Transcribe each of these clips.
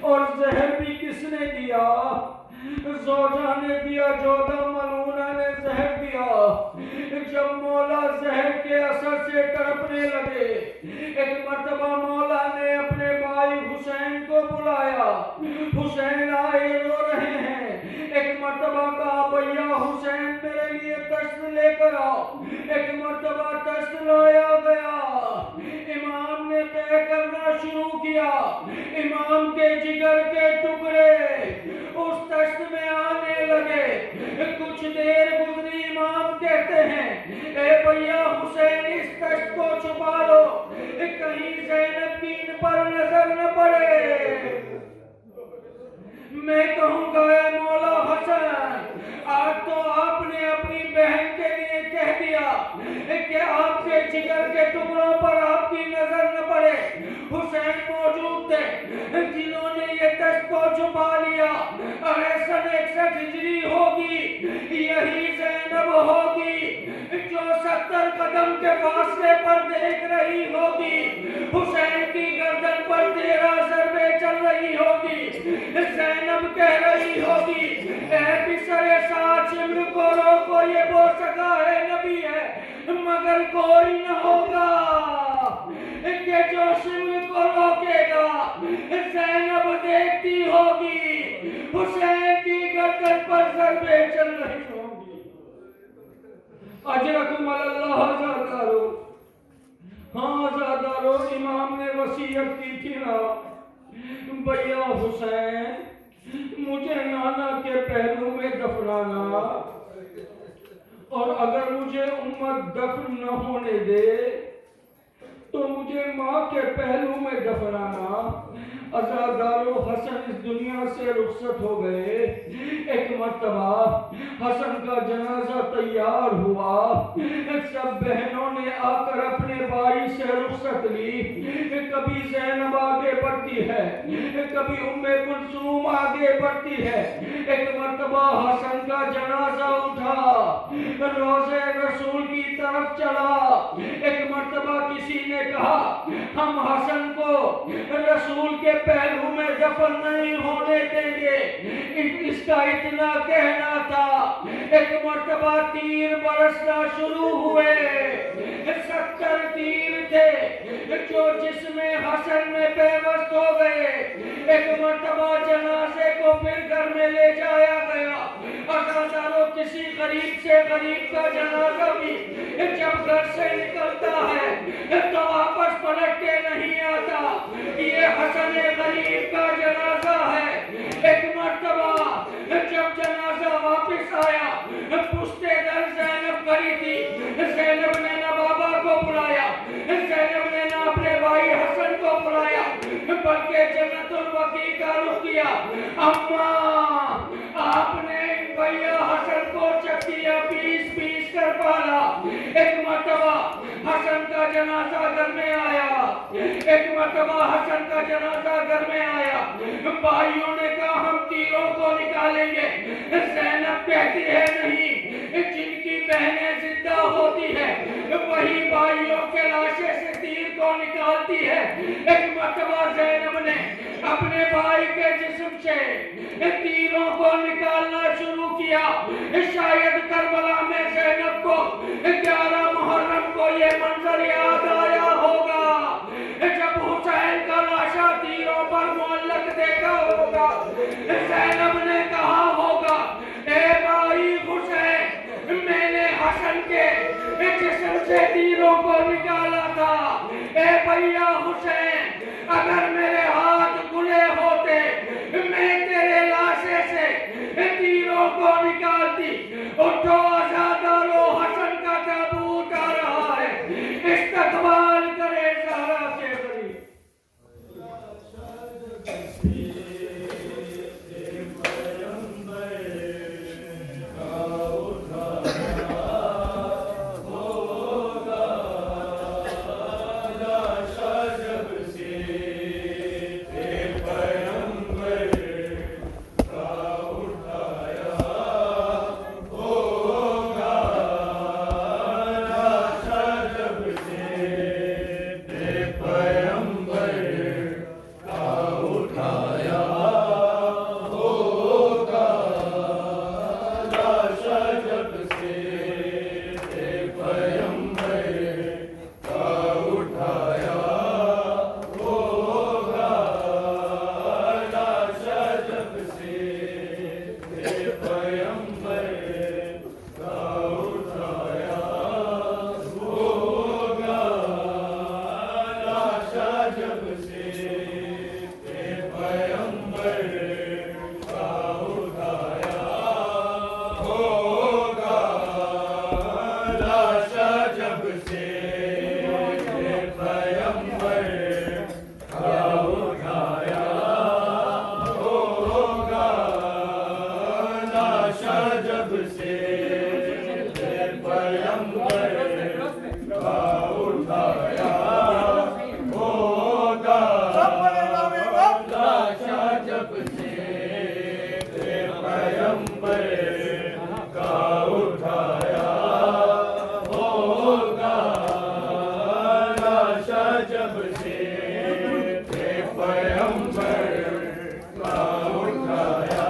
और जहर भी किसने दिया? जोजा ने दिया, जोधा मलूना ने जहर दिया। जब मौला जहर के असर से तड़पने लगे, एक मर्तबा मौला ने अपने भाई हुसैन को बुलाया। हुसैन आए, रो रहे हैं। एक मर्तबा कहा, भैया हुसैन मेरे लिए तश्त लेकर आओ। एक मर्तबा तश्त लाया गया। इमाम ने तय करना शुरू किया। इमाम के जिगर के टुकड़े उस तश्त में आने लगे। कुछ देर गुजरी, इमाम कहते हैं, ए भैया हुसैन इस तश्त को छुपा लो, कहीं ज़ैनब की इन पर नजर न पड़े। मैं कहूँगा, ए मौला हसन, आज तो आपने अपनी बहन के लिए कह दिया कि आपके जिगर के टुकड़ों पर आपकी नजर न पड़े। हुसैन मौजूद थे जिन्होंने ये तश्त को छुपा लिया। अरे सन 61 हिजरी होगी, यही ज़ैनब होगी जो 70 कदम के फासले पर देख रही होगी। हुसैन की गर्दन पर 13 ज़रबे चल रही होगी। ज़ैनब कह रही होगी, ऐ बिसरे साथ शिम्र को रोको, ये वो सगा है, नबी है, मगर कोई न होगा कि जो शिम्र को रोकेगा। ज़ैनब देखती होगी हुसैन की गर्दन पर ज़रबे चल रही होगी। अजरकुम अल्लाह ज़ादारो, हाँ ज़ादारो, इमाम ने वसीयत की थी ना, भैया हुसैन मुझे नाना के पहलू में दफनाना, और अगर मुझे उम्मत दफन न होने दे तो मुझे माँ के पहलू में दफनाना। अज़ादारो, हसन इस दुनिया से रुखसत हो गए। एक मर्तबा हसन का जनाजा तैयार हुआ। सब बहनों ने आकर अपने भाई से रुखसत ली। कभी ज़ैनब आगे बढ़ती है, कभी उम्मे कुलसूम आगे बढ़ती है। एक मर्तबा हसन का जनाजा उठा, रोज़े रसूल की तरफ चला। एक मर्तबा किसी ने कहा, हम हसन को रसूल के पहलू में दफन नहीं होने देंगे। इसका इतना कहना था। एक मर्तबा तीर बरसना शुरू हुए। 70 तीर थे जो जिसमें हसन में बेबस हो गए। एक मर्तबा जनाजे को फिर घर में ले जाया गया। अज़ादारो, किसी गरीब से गरीब का जनाजा भी जब घर से निकलता है तो वापस पलट के नहीं आता। ये हसन गरीब का जनाजा है। एक मर्तबा जब जनाजा वापस आया, पुश्ते दर ज़ैनब खड़ी थी। ज़ैनब ने ना बाबा को बुलाया, ज़ैनब ने ना अपने भाई हसन को बुलाया, बल्कि जन्नतुल बकी का रुख किया। अम्मा, आपने भैया हसन को चक्किया पीस पीस कर पाला। एक मर्तबा हसन का जनाजा घर में आया। एक मर्तबा हसन का जनाजा घर में आया। भाइयों ने कहा, हम तीरों को निकालेंगे। ज़ैनब कहती है, नहीं, जिनकी बहनें जिंदा होती है वही भाइयों के लाशे से तीर को निकालती है। एक मर्तबा ज़ैनब ने अपने भाई के जिस्म से तीरों को निकालना शुरू किया। शायद करबला में ज़ैनब को 11 मुहर्रम को ये मंजर याद आया होगा जब हुसैन का लाशा तीरों पर मुअल्लक देखा होगा। ज़ैनब ने कहा होगा, ए भाई हुसैन, मैंने हसन के जिस्म से तीरों को निकाला था। ए भैया हुसैन, अगर मेरे हाथ खुले होते मैं तेरे लाशे से तीरों को निकालती। उठो अज़ादारो, हसन का ताबूत आ रहा है, इस्तकबाल करे ज़हरा के करीब। लाशा जब से पैगंबर का उठाया होगा, लाशा जब से पैगंबर का उठाया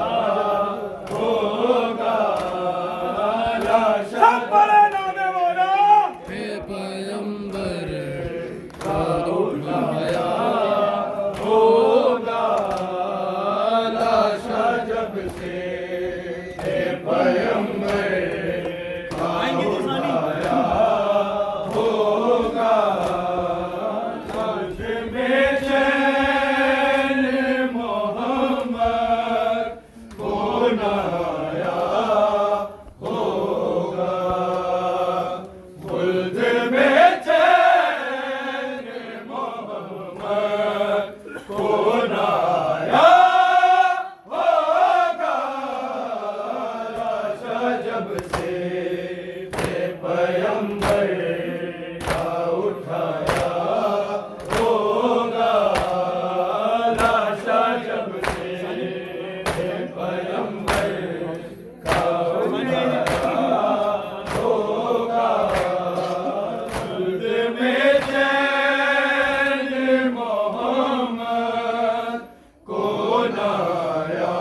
होगा, लाशा बड़े नामे वाला पैगंबर का उठाया होगा, लाशा जब से पैगंबर का उठाया होगा, तुझ में चैन मोहम्मद को नया होगा, खुल्द में चैन मोहम्मद को नया होगा, लाशा जब से पैगंबर का उठाया होगा, लाशा जब से पैगंबर का उठाया होगा, खुल्द में चैन मोहम्मद को नया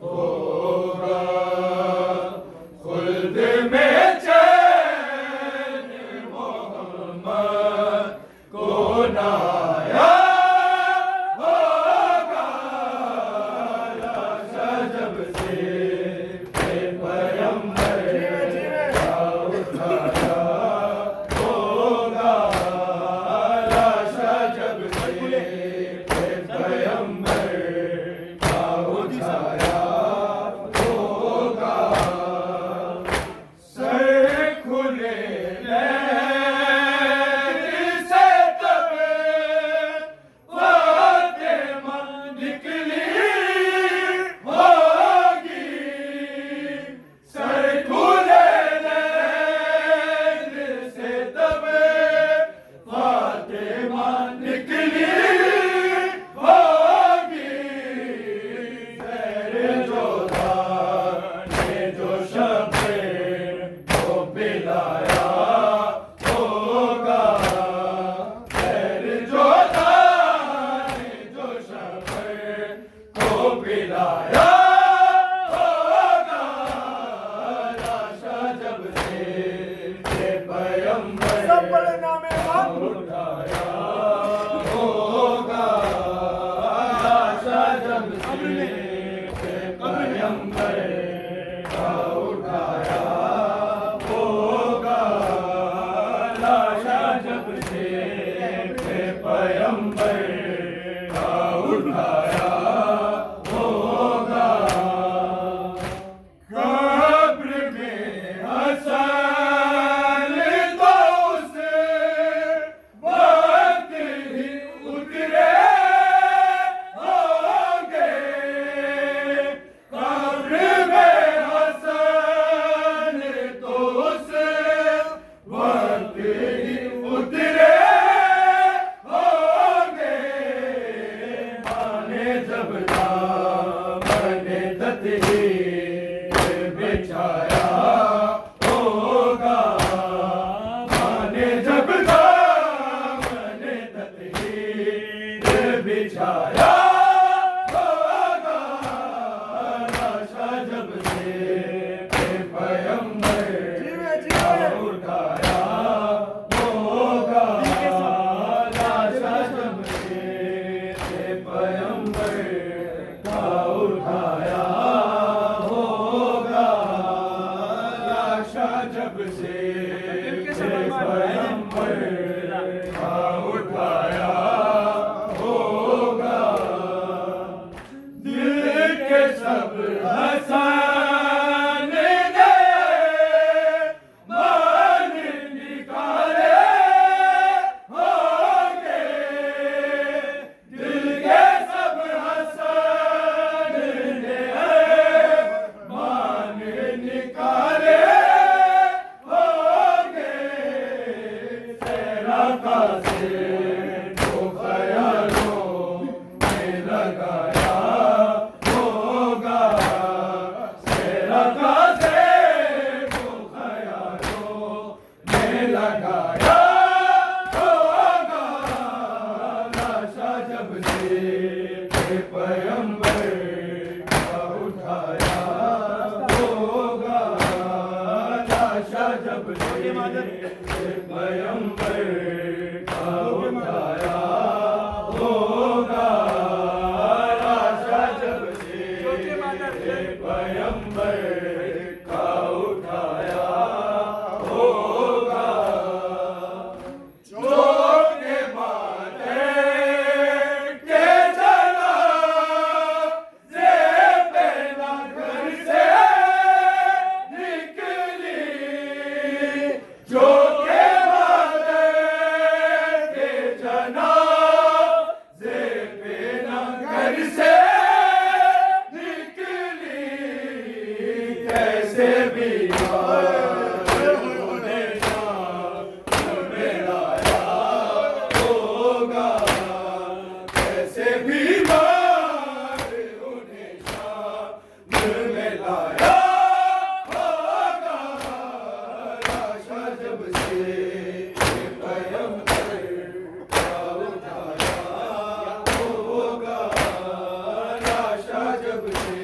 होगा, खुल्द में चैन मोहम्मद को नया होगा, लाशा जब से पैगंबर का उठाया होगा, लाशा जब से पैगंबर का उठाया होगा, सर खुले नैन से तब फातिमा निकली होगी, सर खुले नैन से तब फातिमा निकली होगी, तेरे जोधा ने जो शब्द को पिलाया होगा, तेरे जोधा ने जो शब्द को पिलाया होगा, लाशा जब से पैगंबर सब बड़े नामे वाला उठाया होगा, लाशा जब से पैगंबर का उठाया होगा, लाशा जब से पैगंबर का उठाया होगा, कब्र में हसन तो उसे वक्त ही उतरे होंगे, कब्र में हसन तो उसे वक्त ही उतरे होंगे, माने जब दामने तदहीर बिछाया होगा, माने जब दामने तदहीर बिछाया होगा, लाशा जब से पैगंबर का उठाया होगा, लाशा जब से पैगंबर का उठाया लगाया होगा सेरा का से को ख्यालों में लगाया होगा लाशा जब से पैगंबर का उठाया होगा लाशा जब से पैगंबर का उठाया होगा लाशा जब से पैगंबर का उठाया होगा चोट के माथे के जनाज़े पे ना घर से निकली जो के माथे के जनाज़े पे ना घर से निकली कैसे बीमार होने शाम में लाया होगा कैसे बीमार होने शाम में लाया होगा लाशा जब से पैगंबर का उठाया होगा लाशा जब से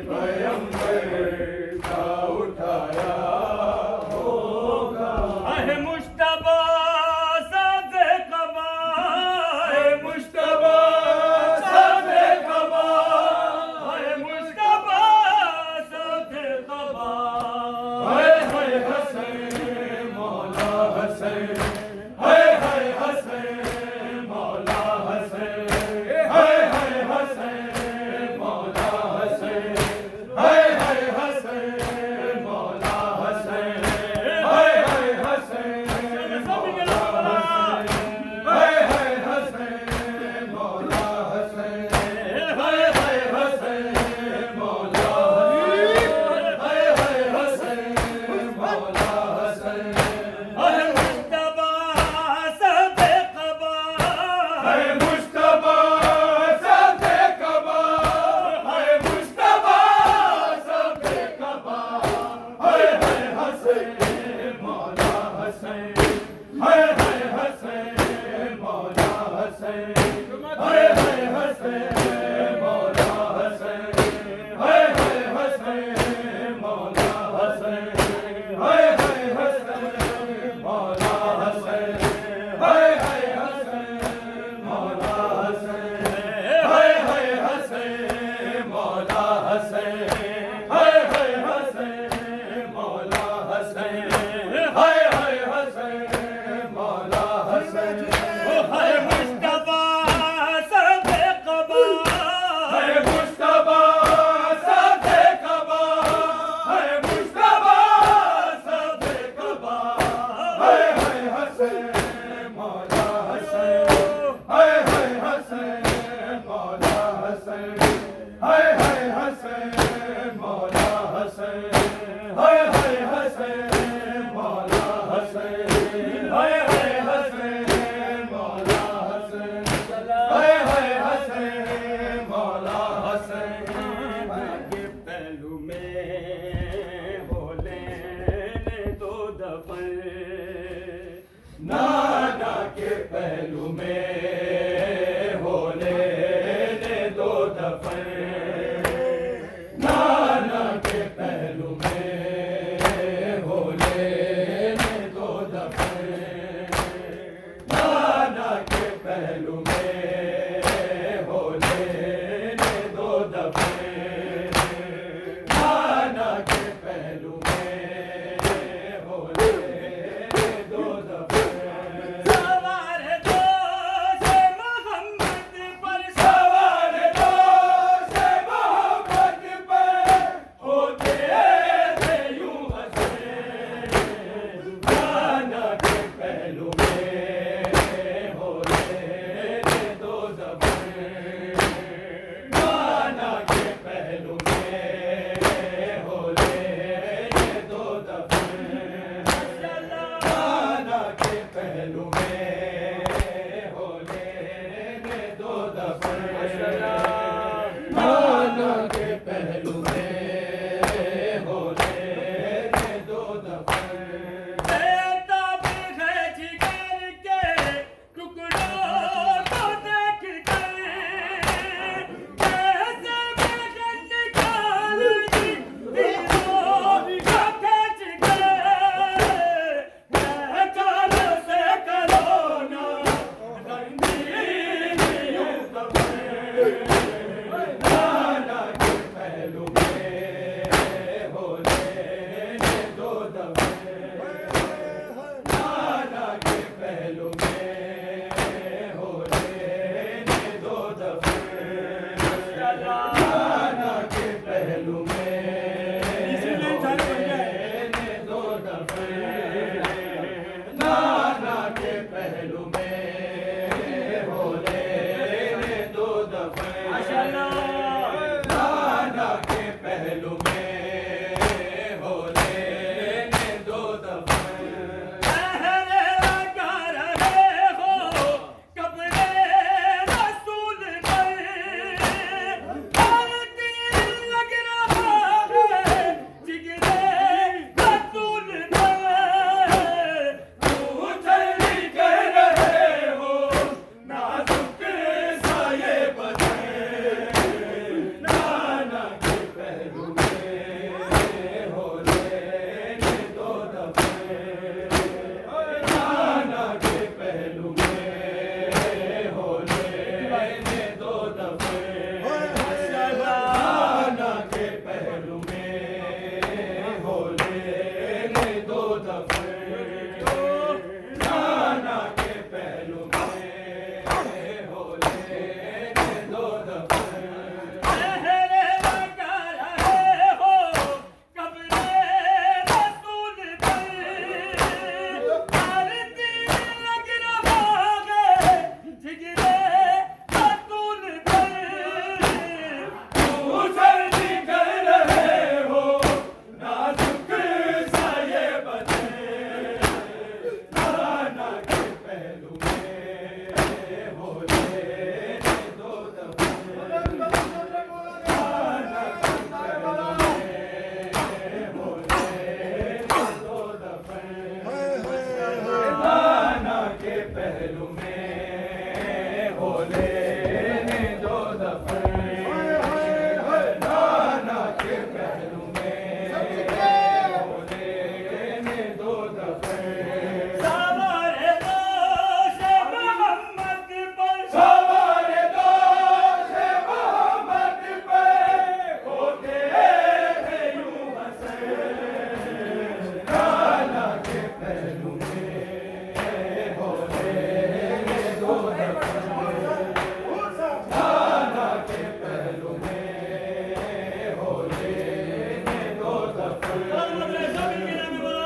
पैगंबर का उठाया होगा आहे मुश्तबा साथे कबा है मुश्तबा साथे कबा आहे मुश्तबा साथे कबा हाय हाय हसन मौला हसन हाय हाय हसन मौला हसन हाय हाय हसन मौला हसन हाय हाय हसन मौला हसन हाय हाय हसन मौला हसन हाय हाय हसन मौला हसन हाय हाय हसन मौला हसन हाय हाय हसन मौला हसन आहे मुश्तबा साथे कबा है मुश्तबा साथे कबा है मुश्तबा साथे कबा हाय हाय हसन मौला हसन हाय हाय हसन मौला हसन हाय हाय हसन मौला हसन हाय हाय हसन मौला हसन हाय हाय हसन मौला हसन हाय हाय हसन मौला हसन हाय हाय हसन मौला हसन हाय हाय हसन मौला हसन हाय हाय हसन मौला हसन आहे मुश्तबा साथे कबा है मुश्तबा साथे कबा है मुश्तबा साथे कबा हाय हाय हसन मौला हसन हाय हाय हसन मौला हसन हाय हाय हसन मौला हसन हाय हाय हसन मौला हसन हाय हाय हसन मौला हसन हाय हाय हसन मौला हसन के पहलू में बोले ने दो दफन नाना के पहलू में होले ने दो दफन नाना के पहलू में होले ने दो दफन नाना के पहलू में होले ने दो दफन नाना के पहलू में होले ने दो दफन सवार दो से मोहम्मद पर सवार दो नाना के पहलू में होले ने दो दफे नाना के पहलू में होले ने दो दफे नाना के पहलू में ने दो दफे नाना के पहलू में होले ने दो दफे नाना के पहलू में होले ने दो दफे पहले लगा रहे हो कब्रे रसूल पर आरती लग रहा है जिगरे रसूल पर तू जल्दी कर रहे हो नाजुक साये बदन नाना के पहलू में होले ने दो दफे नाना के पहलू में होले ने दो दफे नाना के पहलू में होले ने दो दफे नाना के पहलू में होले ने दो दफे पहले लगा रहे हो कब्रे रसूल पर आरती लग रहा है जिगरे रसूल पर तू जल्दी कर रहे हो नाजुक साये बदन नाना के पहलू में होले ने दो दफे नाना के पहलू में होले ने दो दफे नाना के पहलू में होले ने दो दफे नाना के पहलू में होले ने दो दफे सवारे दोष मोहम्मद पर सवारे दोष मोहम्मद पर होते हैं यूं हंसे नाना के पहलू में होले ने दो दफे नाना के पहलू में होले ने दो दफे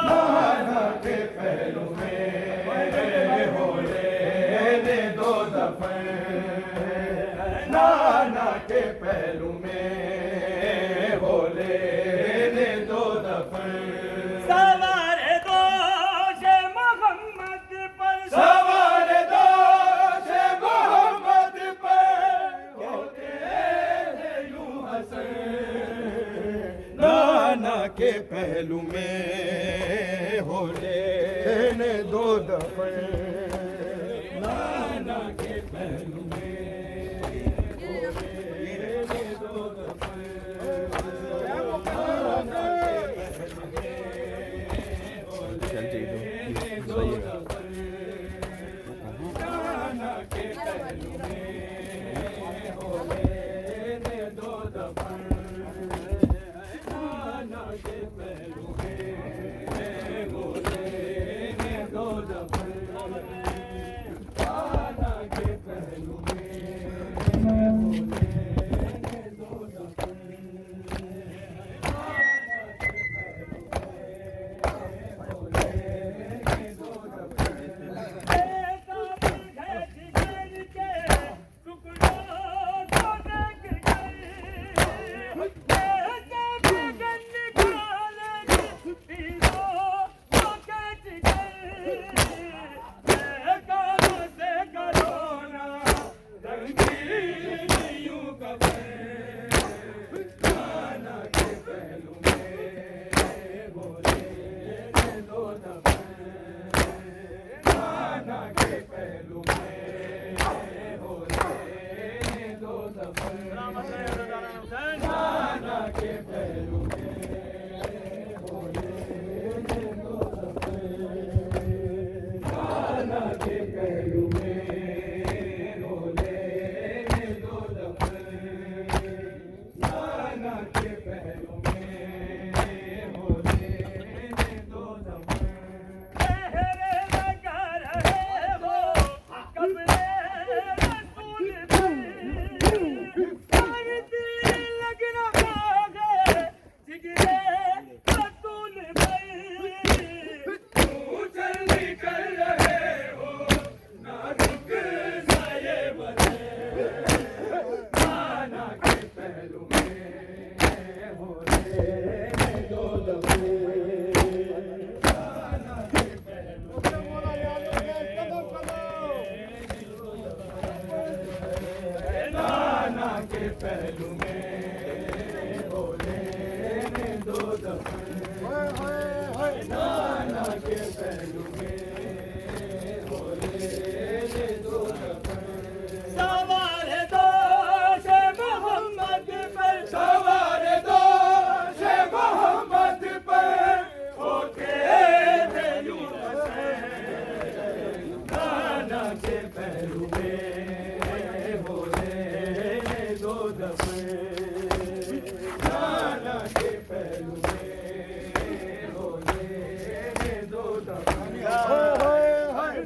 नाना के पहलू में होले ने दो दफे नाना के पहलू में होले ने दो दफे सवारे दोष मोहम्मद पर सवारे दोष मोहम्मद पर होते हैं यूं हंसे नाना के पहलू में होले ने दो दफे नाना के पहलू में होले ने दो दफे नाना के पहलू में होले ने दो दफे नाना के पहलू में होले ने दो दफे नाना के पहलू में होले ने दो दफे नाना के पहलू में होले ने दो दफे के पहलू में रोले ने दो दफे के पहलू में हो लेने दो दफन, नाना के पहलू में हो लेने दो दफन। सवार दो शे मोहम्मद पर, सवार दो शे मोहम्मद पर होते थे यूं हसैन, नाना के पहलू में हो लेने दो दफन, नाना के पहलू में हो लेने दो दफन,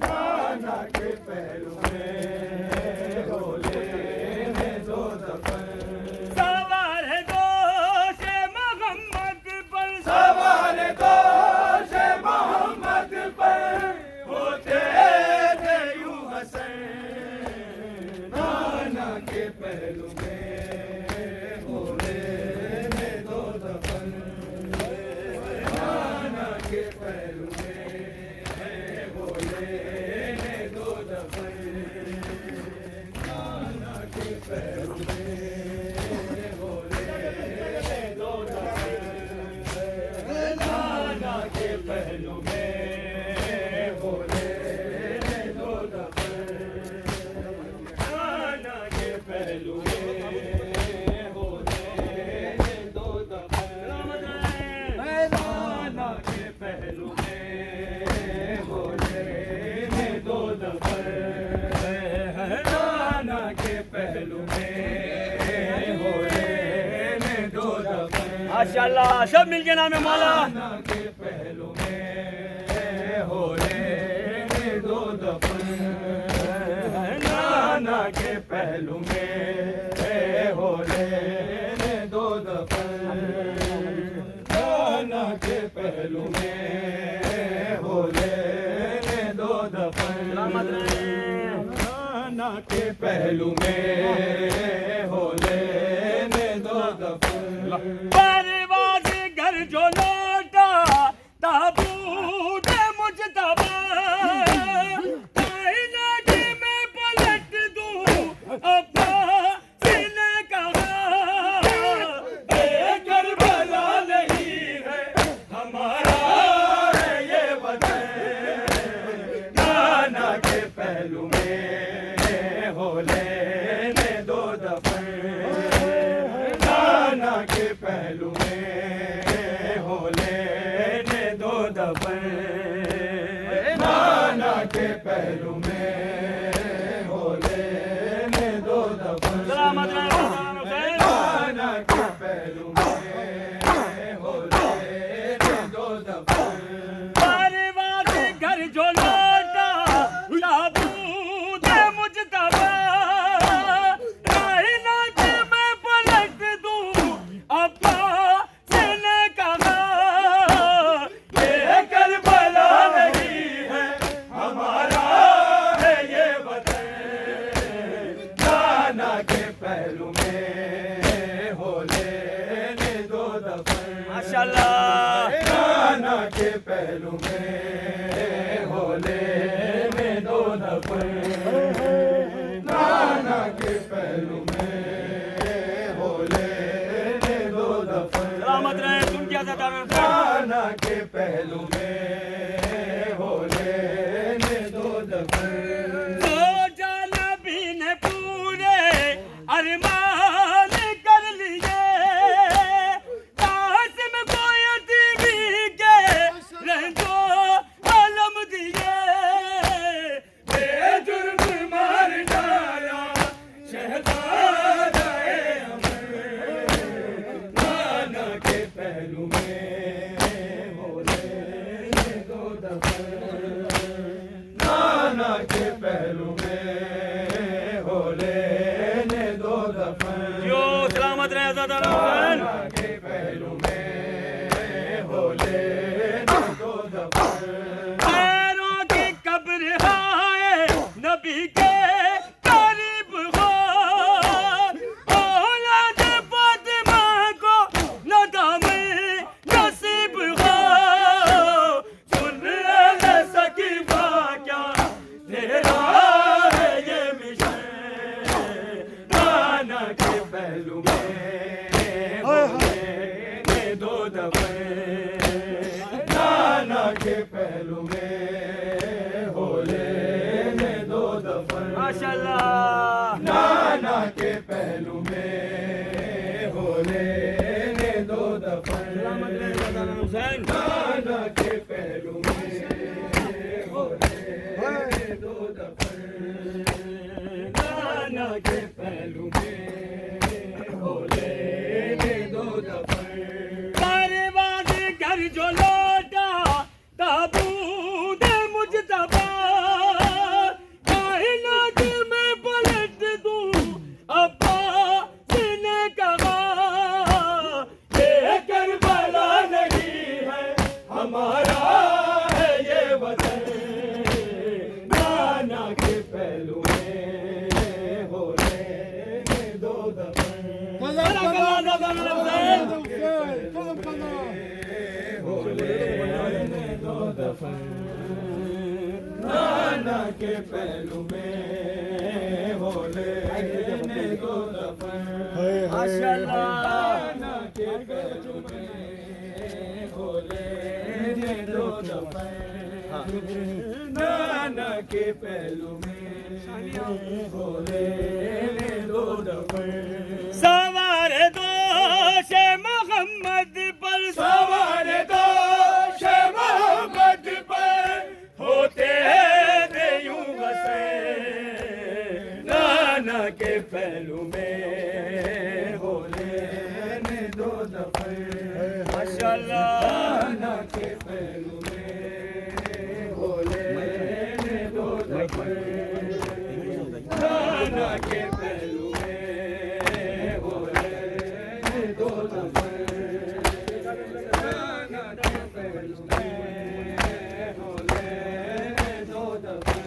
नाना के पहलू में हो लेने दो दफन। सवार दो शे मोहम्मद पर, सवार दो शे मोहम्मद पर होते थे यूं हसैन, नाना के पहलू में हो लेने दो दफन, नाना के पहलू में हो लेने दो दफन, नाना के पहलू में हो लेने दो दफन, नाना के पहलू में हो लेने दो दफन, नाना के पहलू में हो लेने दो दफन, नाना के पहलू में हो लेने दो दफन, नाना के पहलू में हो लेने दो दफन। माशाअल्लाह, सब मिलके नाम है मौला। नाना के पहलू में हो लेने दो दफन, नाना के पहलू में हो लेने दो दफन, नाना के पहलू में हो लेने दो दफन, नाना के पहलू में हो लेने दो दफन। परवाज़ घर जो लौटा ताबूत मुजतबा, कायनात में पलट दूं अपना सीने कहा, ये करबला नहीं है हमारा है ये वतन, नाना के पहलू में हो लेने दो दफन, नाना के पहलू में हो लेने दो दफन, नाना के पहलू में हो लेने दो दफन, सलामत रहे मौलाना हुसैन। नाना के पहलू में हो लेने दो दफन, परवाज़ घर जो लौटा ताबूत मुजतबा, कायनात में पलट दूं अपना सीने कहा, ये करबला नहीं है हमारा है ये वतन, नाना के पहलू में हो लेने दो दफन, माशाअल्लाह। नाना के पहलू में हो लेने दो दफन, नाना के पहलू में हो लेने दो दफन, सलामत रहे सुन क्या ज़्यादा में नाना के पहलू में हो लेने दो दफन, सोचा नबी ने पूरे अरमान कर लिए, कासिम को यतीमी के रंजो आलम दिए, बेजुर्म मार डाला शहजादा ए अमर, नाना के पहलू में हो लेने दो दफन, नाना के पहलू में हो लेने दो दफन, जो सलामत रहे ज़्यादा हुसैन। नाना के पहलू में हो लेने दो दफन, पैरों की कब्र हाय नबी के करीब हो, औलाद फातिमा को नदाम नसीब हो, सुन ले सकीफा क्या तेरा है ये मिशन, नाना के पहलू नाना के पहलू में हो लेने दो दफन नाना के पहलू में हो लेने दो दफन नाना के पहलू में हो लेने दो दफन सवार दो शे मोहम्मद पर सवार दो शे मोहम्मद पर होते थे यूं हंसे नाना के पहलू में हो लेने दो दफन माशाअल्लाह नाना के पहलू में हो लेने दो दफन नाना के पहलू में हो लेने दो दफन नाना के पहलू में हो लेने दो दफन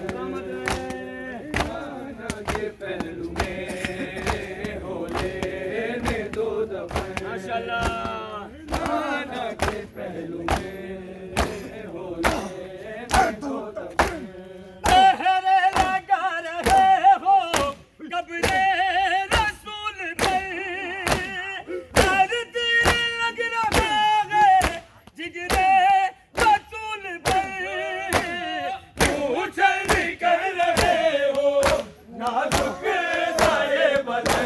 नाना के पहलू में हो लेने दो दफन माशाअल्लाह नाना के पहलू में हो लेने दो दफन पहरे लगा रहे हो कब्रे रसूल पर दर्द लग रहा है जिगरे रसूल पर उछल कर रहे हो नाजुक साये बने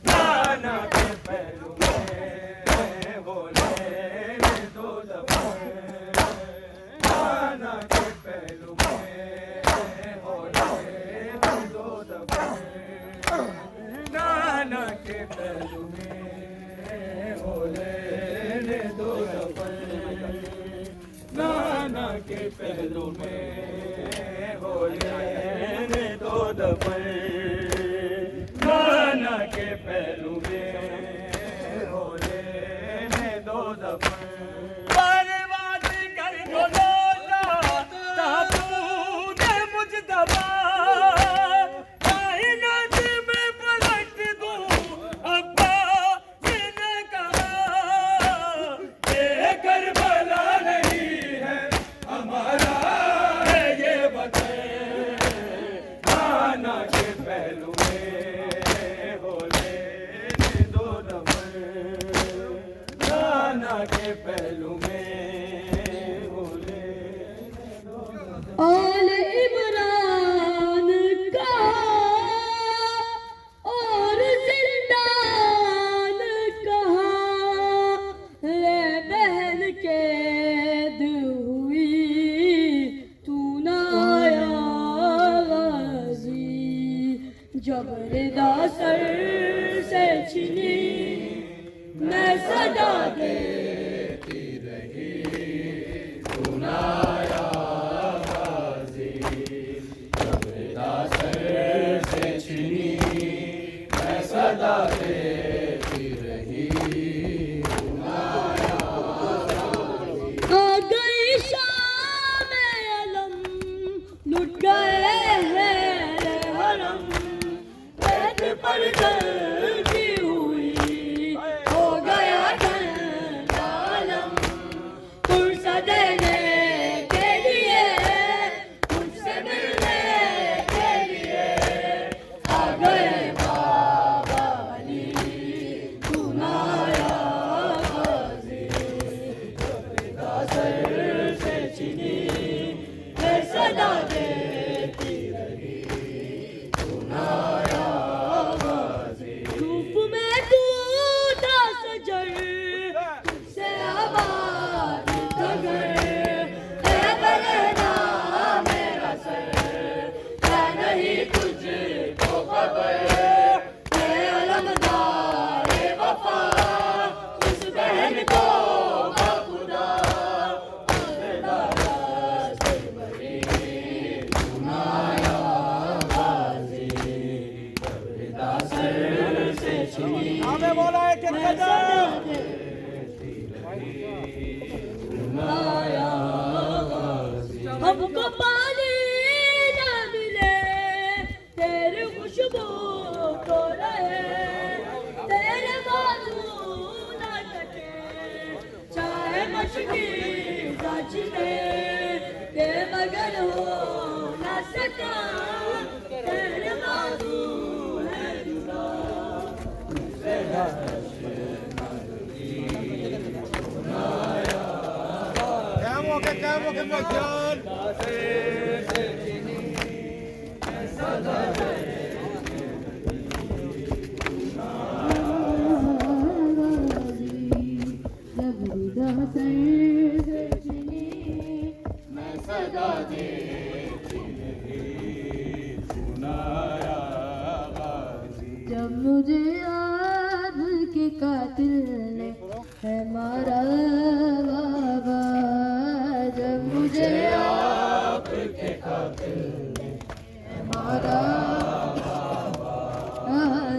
नाना के पहलू में हो लेने दो दफन नाना के पहलू में हो लेने दो दफन नाना के पहलू में हो लेने दो दफन नाना के पहलू में हो लेने दो दफन नाना के पहलू में हो लेने दो दफन बर्बाद कर दो लोला ताबूत मुजतबा कायनात में पलट दूं अब्बा ने कहा ये करबला नहीं है हमारा है ये वतन नाना के पहलू में हो लेने दो दफन नाना के पहलू में हो लेने दो दफन आल इमरान का और जिंदान कहाँ ले बहन कैद हुई तू ना आया गाजी जब रिदा सर से छिनी मैं सदा देती रही तू ना आया गाजी जब रिदा सर से छिनी मैं सदा देती रही तू ना आया गाजी आ गई शाम अलम लुट गए हैं हरम पेट पर दर्दी हुई हो गया आलम कुर्सा देने के लिए मुझसे मिलने के लिए आ गए बाबा अली तू ना आया गाजी रिदा सर से छिनी मैं सदा देती रही तू ना आया गाजी धूप में टूटा सजर तुझसे आबाद था घर है बरना मेरा सर है नहीं तुझको खबर है अलमदार वफा उस बहन को खुदा से बड़ी तू ना आया गाजी रिदा सर से छिनी आया गाजी हमको पानी ना मिले तेरी खुशबू तो रहे बचने के मगर हो न सका तेरे बाजू है जुदा Kamu kebagian. जब मुझे याद के कातिल ने है मारा बाबा जब मुझे याद के कातिल ने है मारा बाबा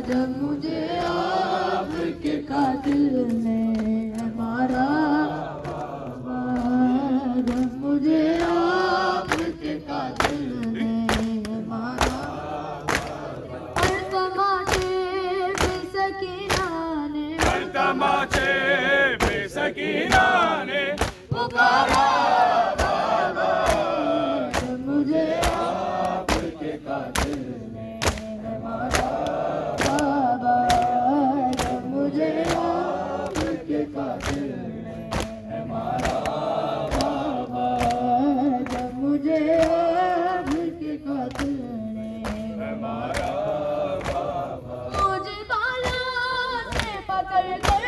जब मुझे याद के कातिल ने है मारा बाबा जब मुझे याद के कातिल ने है मारा तमाचे बेसकीना ने पुकारा बाबा जब मुझे आपके कातिल ने मारा बाबा जब मुझे आपके कातिल ने मारा बाबा जब मुझे आपके कातिल ने मारा मुझे बालों से पकड़ कर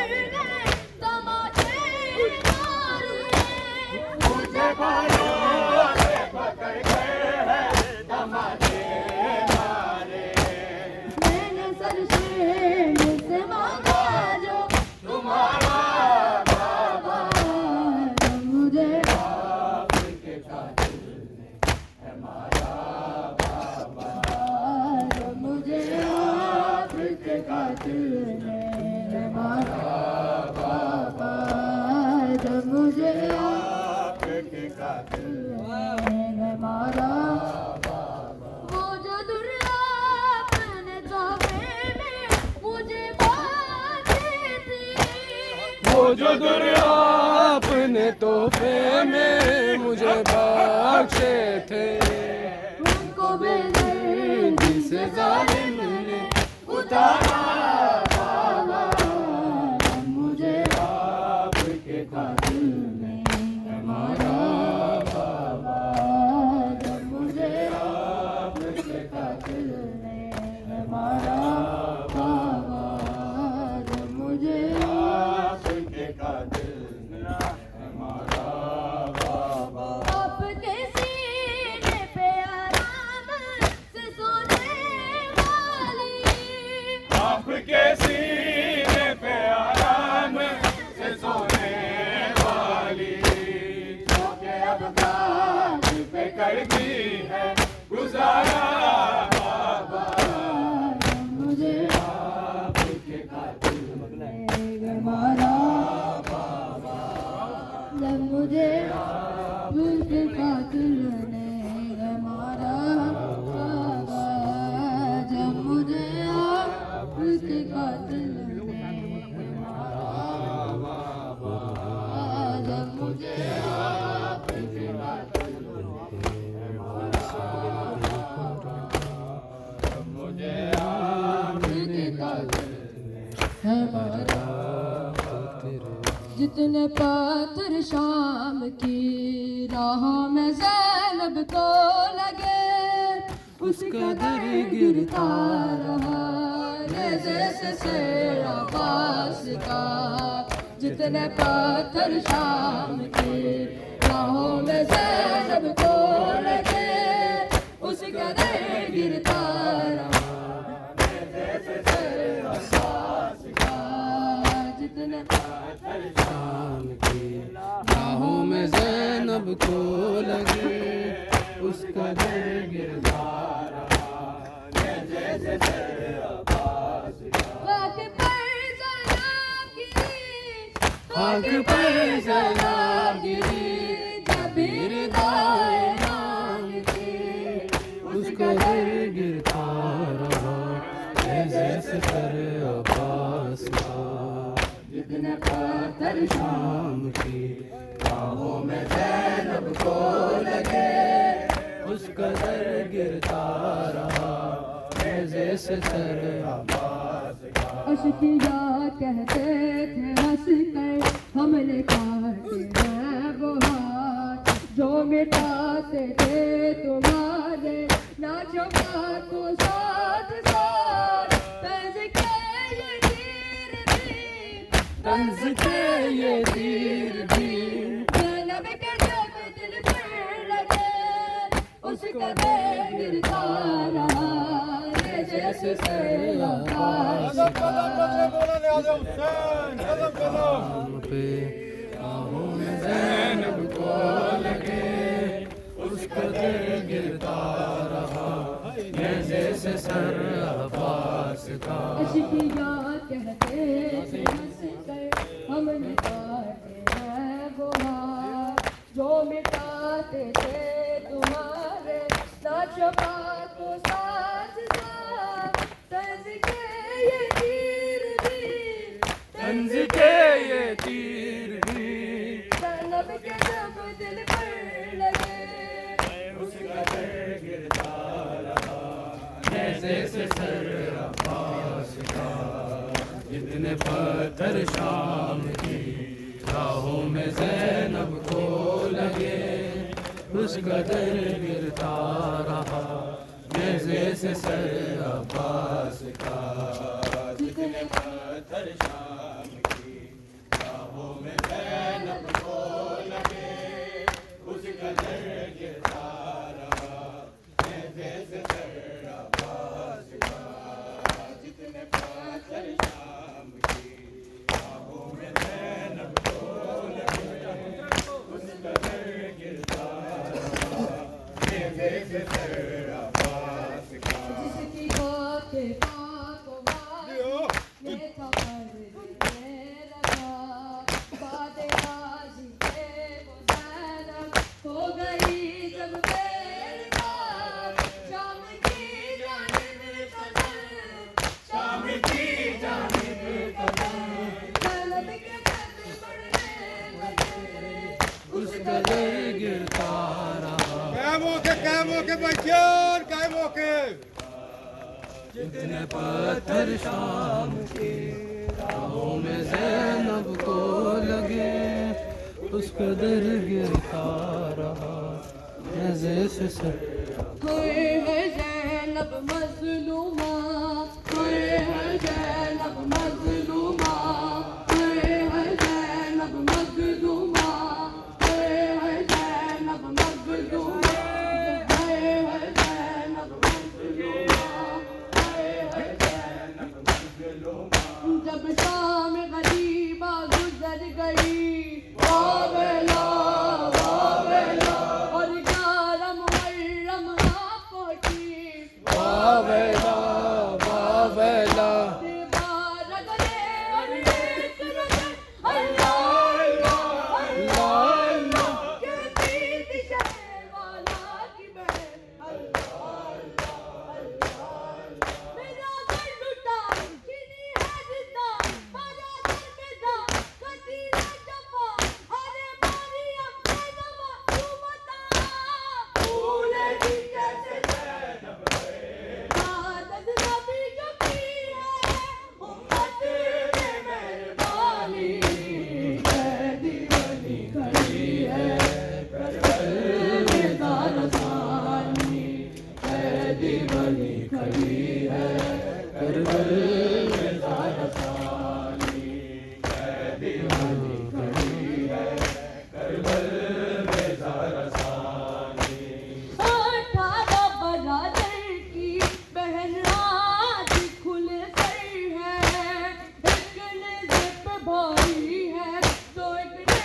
तमाचे मारे मुझे बालों से पकड़ के है तमाचे मारे मैंने सर से मुझसे मांगा जो तुम्हारा बाबा जब मुझे आपके कातिल ने है मारा बाबा जब मुझे आपके कातिल ने मारा बाबा जब मुझे आपके कातिल ने मारा वो जो दुर्लभ ने तोहफे में मुझे बांधी थी वो जो दुनिया अपने तोहफे में मुझे बख्शे थे उनको बेदर्दी से जालिम ने उतारा बाबा जब मुझे आपके कातिल ने मारा बाबा जब मुझे आपके कातिल ने मारा बाबा जब मुझे आपके कातिल ने मारा बाबा आपके सीने पे आराम से सोने वाली आपके सीने पे आराम से सोने वाली जो के अब काज पे करती है गुजारा बाबा जब मुझे आपके कातिल ने मारा जब मुझे उसके कातिल ने मारा बाबा जब मुझे उसके कातिल ने मारा बाबा जब मुझे उसके कातिल ने मुझे उसके कातिल है मारा जितने पत्थर शाम की राहों में ज़ैनब को लगे उसका दर गिरता रहा रेज़े से शेर अब्बास का जितने पत्थर शाम की राहों में ज़ैनब को लगे उसका दर गिरता रहा रेज़े से शेर अब्बास का जितने शाम की राहों में ज़ैनब को लगी उसका दिल गिरता रहा जैसे खाक पर ज़नाब गिरी जबीर दाए नाम की उसका दिल गिरता रहा जैसे सर अब्बास का जितने पत्थर शाम की राहों में ज़ैनब को लगे उस कदर गिरता रहा नेज़े से सर अब्बास का। अशकिया कहते थे हंस कर हमने काटे हैं वो हाथ जो मिटाते थे तुम्हारे नाचो को साथ साथ तंज के ये तीर भी तंज के ये तीर भी ज़ैनब के जब दिल पर लगे उसका दिल गिरता रहा जैसे सर अब्बास का। पे आहों में ज़ैनब को लगे उस कदर गिरता रहा नेज़े से सर अब्बास का। अशकिया कहते थे हंस कर हमने काटे हैं वो हाथ जो मिटाते थे तुम्हारे नाचो को साथ साथ तंज के ये तीर भी तंज के ये तीर भी ज़ैनब के जब दिल पर लगे उसका दिल गिरता रहा नेज़े से सर अब्बास का। जितने पत्थर शाम की राहों में ज़ैनब को लगे उसका दिल गिरता रहा नेज़े से सर अब्बास का। जितने पत्थर शाम की राहों में ज़ैनब को लगे उसका दिल गिरता रहा नेज़े से सर अब्बास का। जितने पत्थर शाम की राहों में ज़ैनब को लगे उसका दिल गिरता रहा नेज़े से सर अब्बास का। जिसकी बातें पाको ने खबर दे रखा बातें राजी थे वो ज़ैनब हो गई जब बेरबाद शाम की जानिब कदर शाम की जानिब कदम ज़ैनब के कद बढ़ने लगे उसका दिल गिरता रहा क्या मौके बच्चों क्या मौके। जितने पत्थर शाम के राहों में ज़ैनब को लगे उसका दिल गिरता रहा नेज़े से सर। है ज़ैनब मज़लूमा है ज़ैनब मज़लूमा है ज़ैनब मज़लूमा है ज़ैनब मज़लूमा है ज़ैनब मज़लूमा जब शाम गरीबा गुजर गई वावेला वावेला और 11 मुहर्रम कोटी वावेला वावेला दीवार गले और एक नजर अल्लाह अल्लाह अल्लाह कहती थी शहवाला की बहन अल्लाह अल्लाह मेरा दिल टूटा चीनी है जिंदा मारा दिल में था कटी ना जफा अरे मारियम ज़ैनब तू बता भूलेगी कैसे ज़ैनब आदत नबी जो की है उम्मत में मेहरबानी कैदी बनी खड़ी है करबल में ज़ारसानी कैदी बनी खड़ी है करबल में ज़ारसानी कैदी बनी खड़ी है करबल में ज़ारसानी। 18 बरादर की बहन रात खुले सर है एक ने जिप भाई है तो एक ने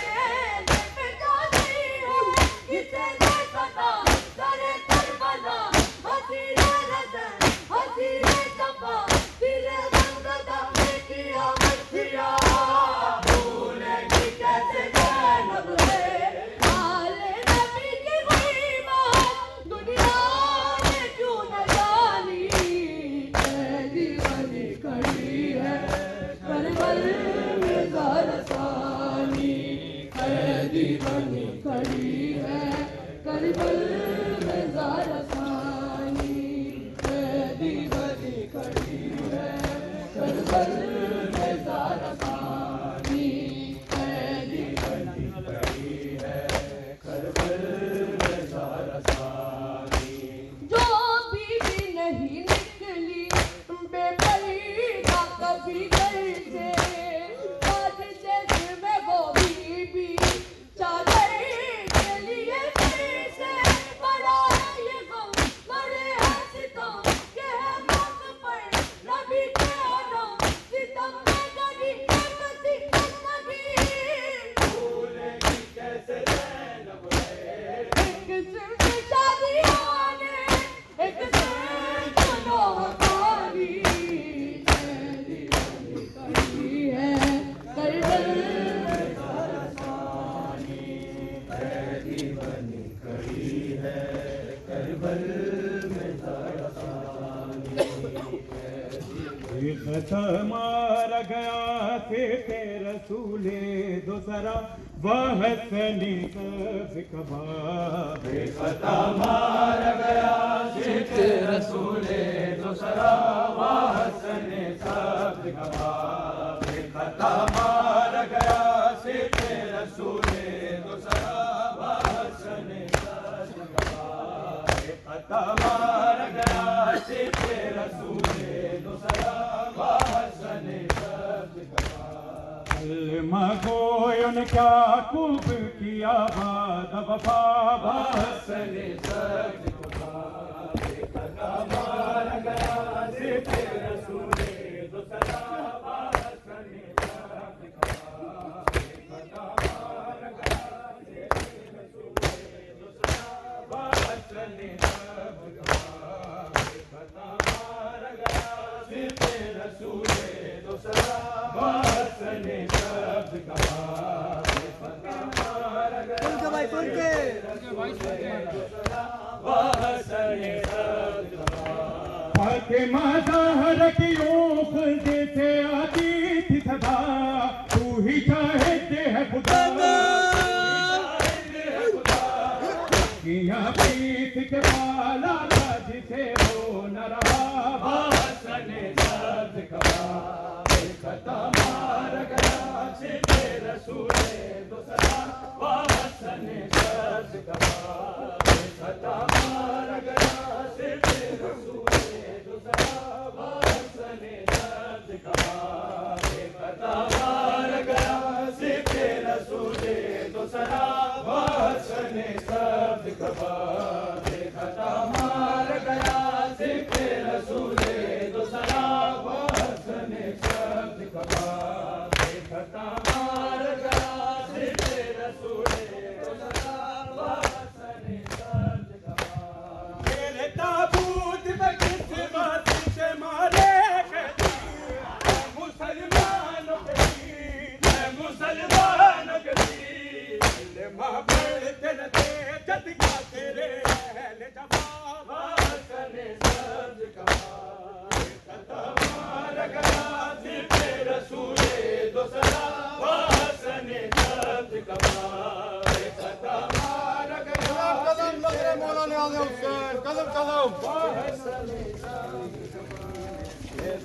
जिप जाती है किसे ने सदा करे करबला हसीने रज़न हसीने सफा दिले गंगदा में किया मस्तिया भूलेगी कैसे ज़ैनब है आले नबी की ग़ीबत दुनिया में क्यों न जानी कैदी बनी खड़ी है करबल में ज़ारसानी कैदी बनी खड़ी है करबल में ज़ारा सानी मेहदी बनी खड़ी है करबल में ज़ारा सानी मेहदी बनी खड़ी है करबल में ज़ारा सानी जो बीबी नहीं निकली बेपर्दा कभी घर से आज जैसे में वो बीबी चादर के लिए से बड़ा है ये गम बड़े हैं सितम के है मौत पर नबी के आदम सितम में गली करती जिंदगी भूलेगी कैसे ज़ैनब है एक सिर्फ शादियों ने एक सिर्फ नौहारी मेहदी बनी खड़ी है करबल में ज़ारा सानी मेहदी बनी खड़ी है करबल में ज़ारा सानी मार गया थे रसूले दूसरा वह सनी कबाब खता मार गया सिख रसूले दूसरा वाहसने सब गवाब खता मार गया सिख रसूले दूसरा वाहसने सब गवाब खता मार गया सिख रसूले दूसरा वाहसने सब गवाब मगोयन क्या खूब किया बाद वफा वाहसने सब गवाब खता मार गया सिख रसूले दूसरा वाहसने सब गवाब खता मार गया सिख रसूले दूसरा वाहसने सब गवाब खता मार गया सिख रसूले दूसरा वाहसने सब गवाब खता मार गया वाहसने सब गवाब फातिमा ज़हरा की ऊख जैसे आती थी सदा तू ही शाहिद है खुदा किया प्रीत के पाला था जिसे वो न रहा वाहसने सब गवाब खता मार गया सिख रसूले दूसरा वाहसने सब गवाब खता मार गया सिख रसूले दूसरा वाहसने सब गवाब खता मार गया सिख रसूले दूसरा वाहसने सब गवाब खता मार गया सिख रसूले दूसरा वाहसने सब गवाब खता मार गया सिख रसूले दूसरा वाहसने सब गवाब तेरे ताबूत में किस बात से मारे मुसलमानों के मुसलमानों के माँ पढ़ते न थे जद का तेरे अहले जवाब वाहसने सब गवाब खता मार गया सिख रसूले दूसरा वाहसने सब गवाब खता मार गया कदम लग रहे मौलाना आज़म हुसैन कदम कदम वाहसने सब गवाब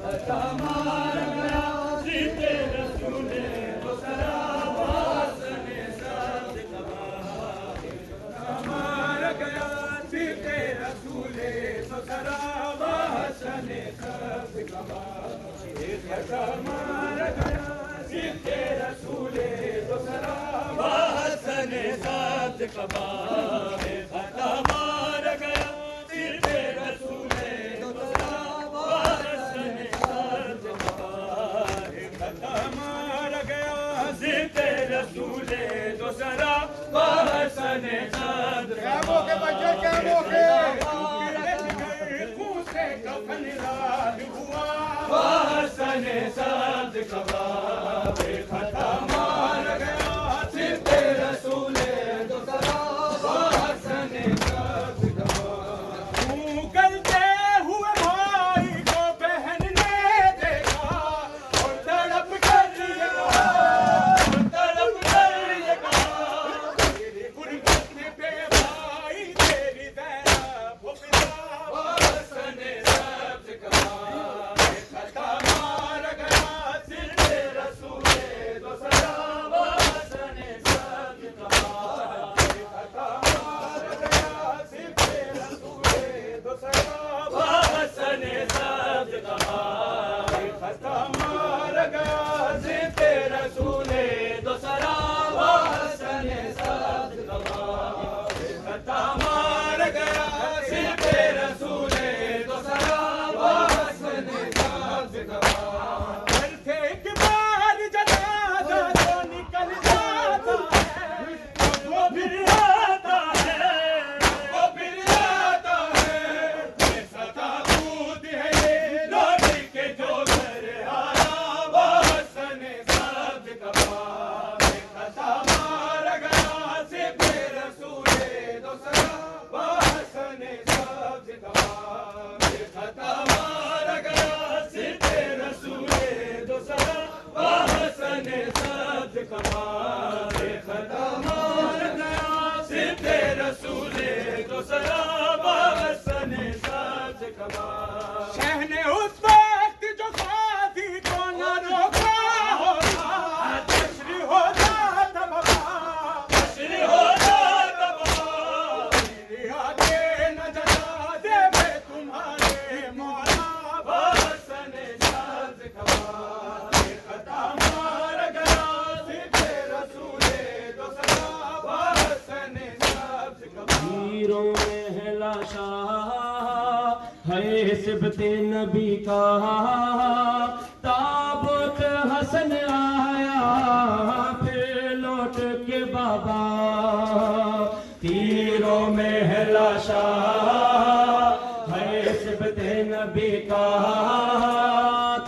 खता मार गया सिख रसूले दूसरा वाहसने सब गवाब खता मार गया सिख रसूले दूसरा वाहसने सब गवाब खता मार गया सिख रसूले दूसरा वाहसने सब गवाब खता मार गया सिख रसूले दूसरा वाहसने सब गवाब खता मार गया सिख रसूले दूसरा वाहसने सब क्या मौके बच्चे क्या मौके वाहसने सब गवाब खता मार गया सिख रसूले दूसरा वाहसने सब गवाब गलते हुए भाई को बहन ने देखा और तड़प कर ये कहा तड़प कर ये कहा गुरबत पे भाई कमाल खतमाल गया सिद्धे रसूले तो सराबा हसन साज कमाल शहने उस वक्त जो खादी को न रोका होता जश्न होता तब श्री हो जाता मेरे आगे न जला दे मैं तुम्हारे मौला हसन साज कमाल खतमाल गया सिद्धे रसूले तो सराबा हसन साज कमाल हीरों में है लाशा है सिबते नबी का ताबूत हसन आया फिर लौट के बाबा तीरों में है लाशा है सिबते नबी का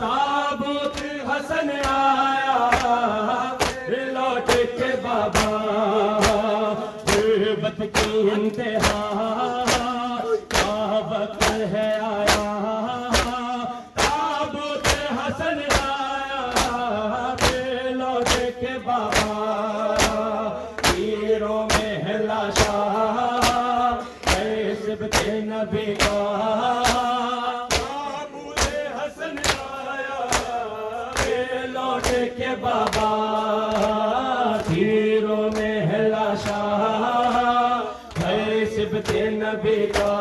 ताबूत हसन आया फिर लौट के बाबा गुर्बत की इंतहा का वक्त है आया ताबूत हसन आया फिर लौट के बाबा तीरों में है लाशा है सिबते नबी का ताबूत हसन आया फिर लौट के बाबा तीरों में है लाशा है सिबते नबी का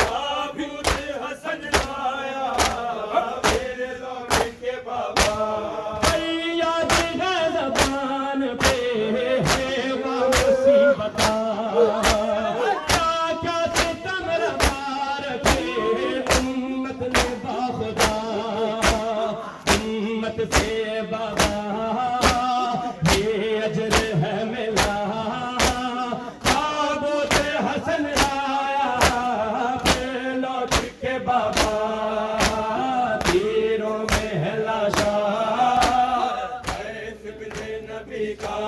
ताबूत हसन आया मेरे लौट के बाबा याद है ज़बान पे है वो मुसीबत क्या क्या सितम रवार थे उम्मत ने बाखुदा उम्मत से बाबा ये अजर है मिला ताबूत हसन आया फिर लौट के बाबा तीरों में है लाशा है सिबते नबी का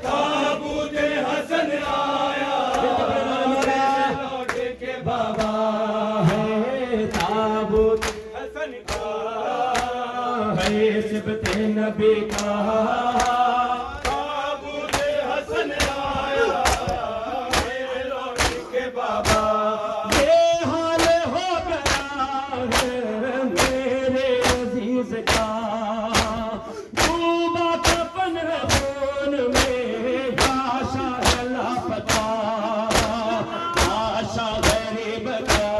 ताबूत हसन आया लौट के बाबा है ताबूत हसन का है सिबते नबी का ताबूत हसन आया मेरे लौट के बाबा ये हाल हो गया है मेरे अजीज का डूबा कफन है खून में आशा है लापता आशा गरीब का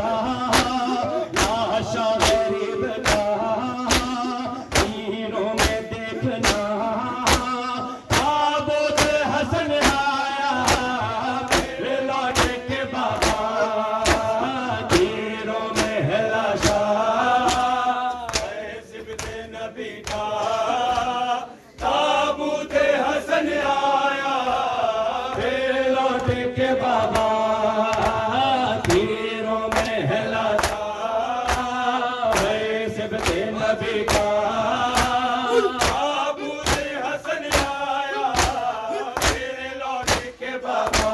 आशा गरीब का तीरों में देखना ताबूत हसन आया फिर लौट के बाबा तीरों में है लाशा है सिबते नबी का ताबूत हसन आया फिर लौट के बाबा तीरों में है लाशा है सिबते नबी का ताबूत हसन आया मेरे लौट के बाबा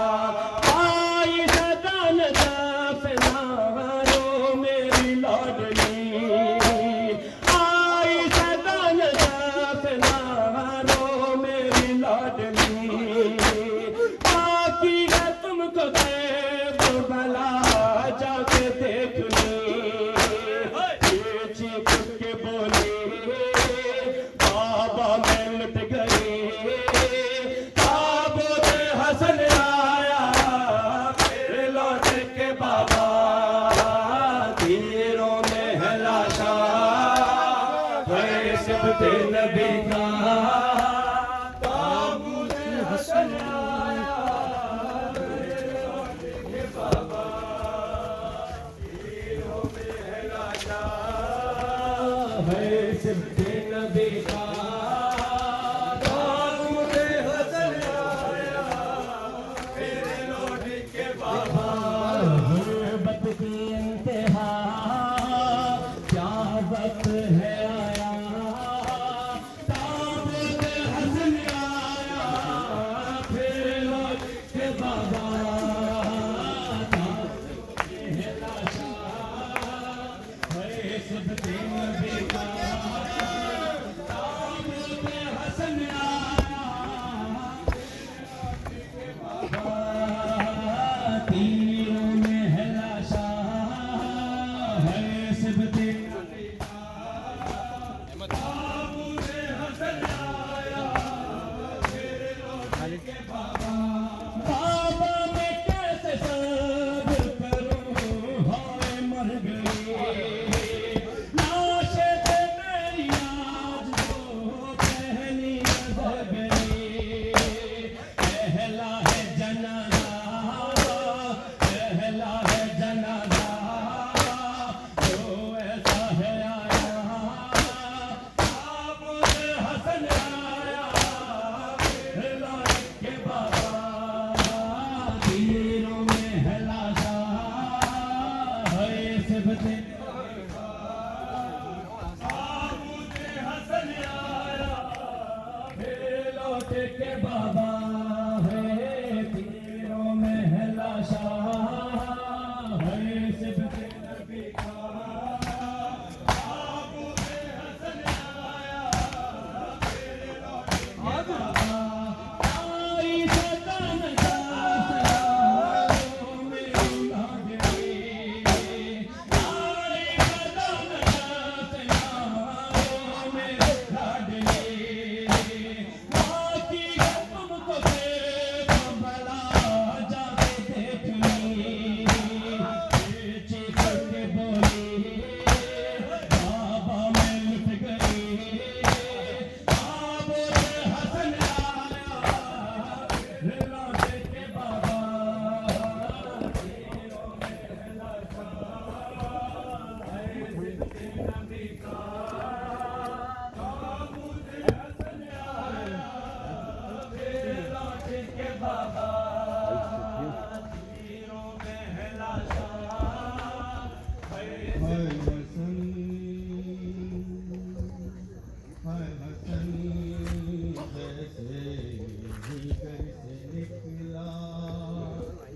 आई सदन दफनारो मेरी लाडली आई सदन दफनारो मेरी लाडली बाकी है तुमको बला जाके देख ली चीख के बोली बाबा मैं लुट गई ताबूत हसन आया फिर लौट के बाबा तीरों में है लाशा है सिबते नबी का ताबूत हसन आया मेरे लौट के बाबा तीरों में है लाशा है सिबते नबी का ताबूत हसन आया मेरे लौट के बाबा गुर्बत की इंतहा क्या वक्त है आया ताबूत हसन आया फिर लौट के बाबा है लाशा है सिबते नबी का के बाबा है तीनों महला शाह है सिबत नबी का आई सदन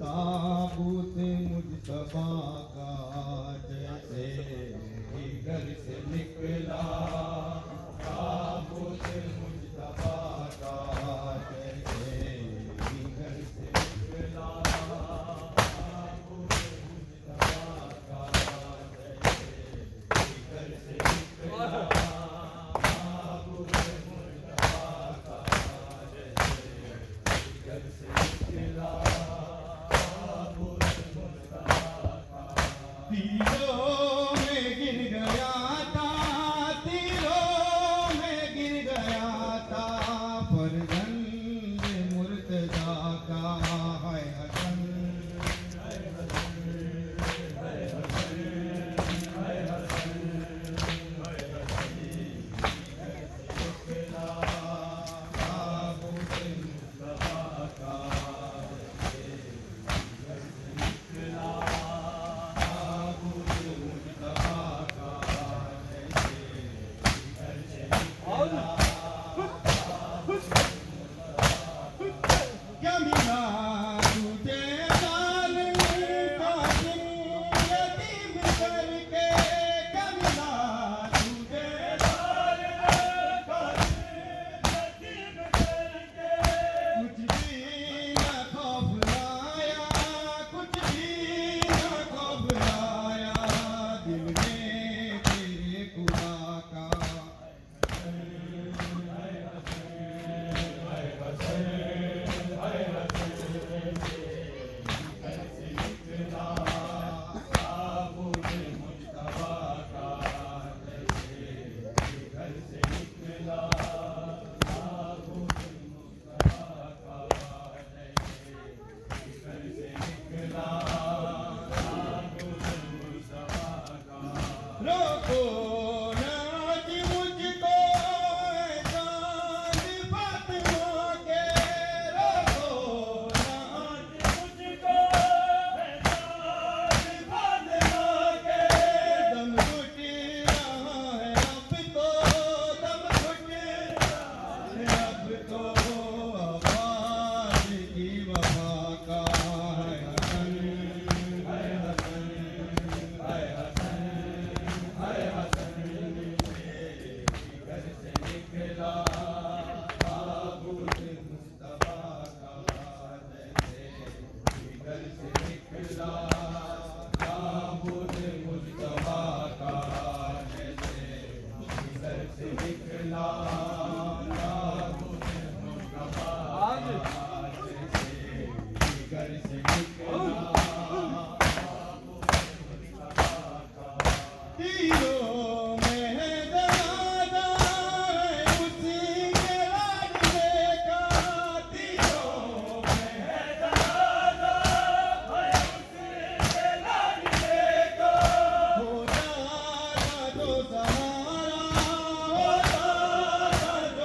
ताबूत मुजतबा का जैसे ही घर से निकला ताबूत मुजतबा का जैसे ही घर से निकला ताबूत मुजतबा का जैसे ही घर से निकला ताबूत मुजतबा का जैसे ही घर से निकला तीरों में गिर गया था तीरों में गिर गया था फरजंद मुर्तजा का है हसन क्या मिला तुझे जालिम का दिन यतीम करके क्या मिला तुझे जालिम का दिन यतीम करके कुछ भी न घबराया कुछ भी न घबराया दिल में तेरे खुदा का रोको नाज मुझको चांद फातिमा के रोको नाज मुझको चांद फातिमा के दम घुट रहा है अब तो दम घुट रहा है अब तो आवाज़ की वफा का है हसन है हसन है हसन है हसन तेरे घर से निकला ताबूत मुस्तफा का जैसे घर से निकला ताबूत मुस्तफा का जैसे घर से निकला ताबूत मुस्तफा का जैसे घर से निकला तीरों में है दराजा है उसी के लाडले का तीरों में है दराजा है उसी के लाडले का होता था जो सहारा होता था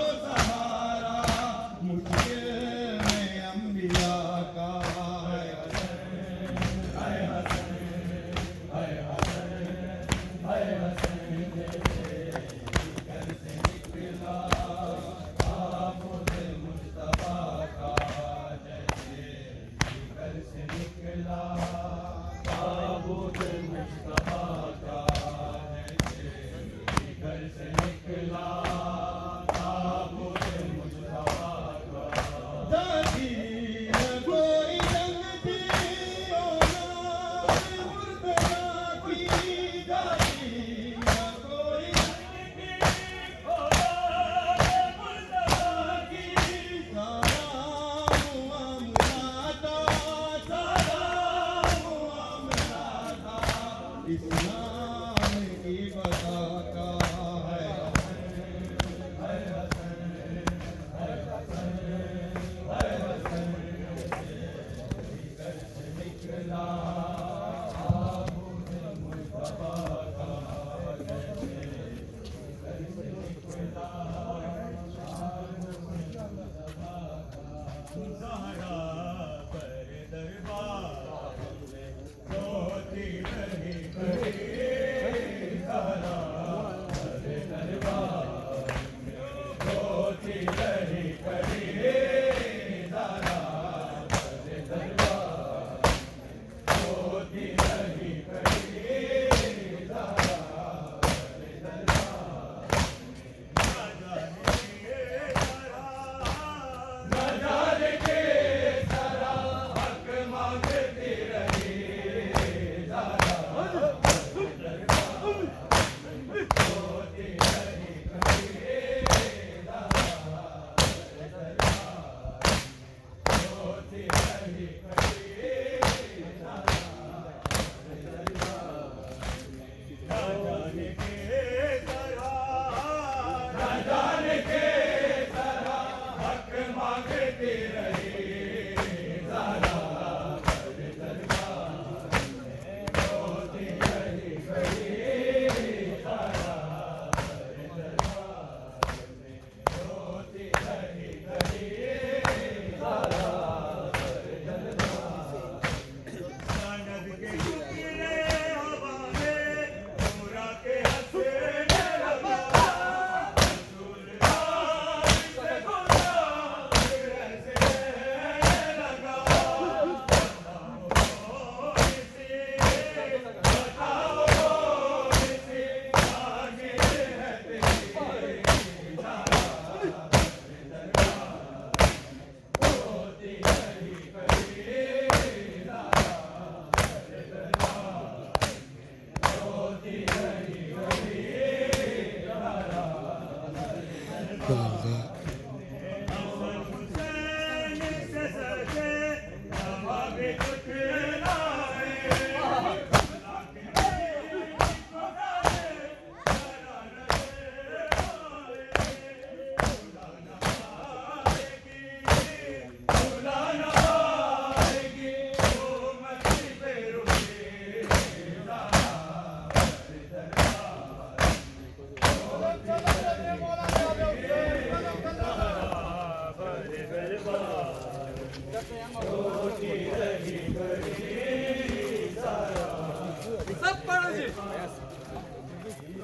सब पढ़ो जी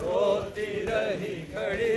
रोती रही घड़ी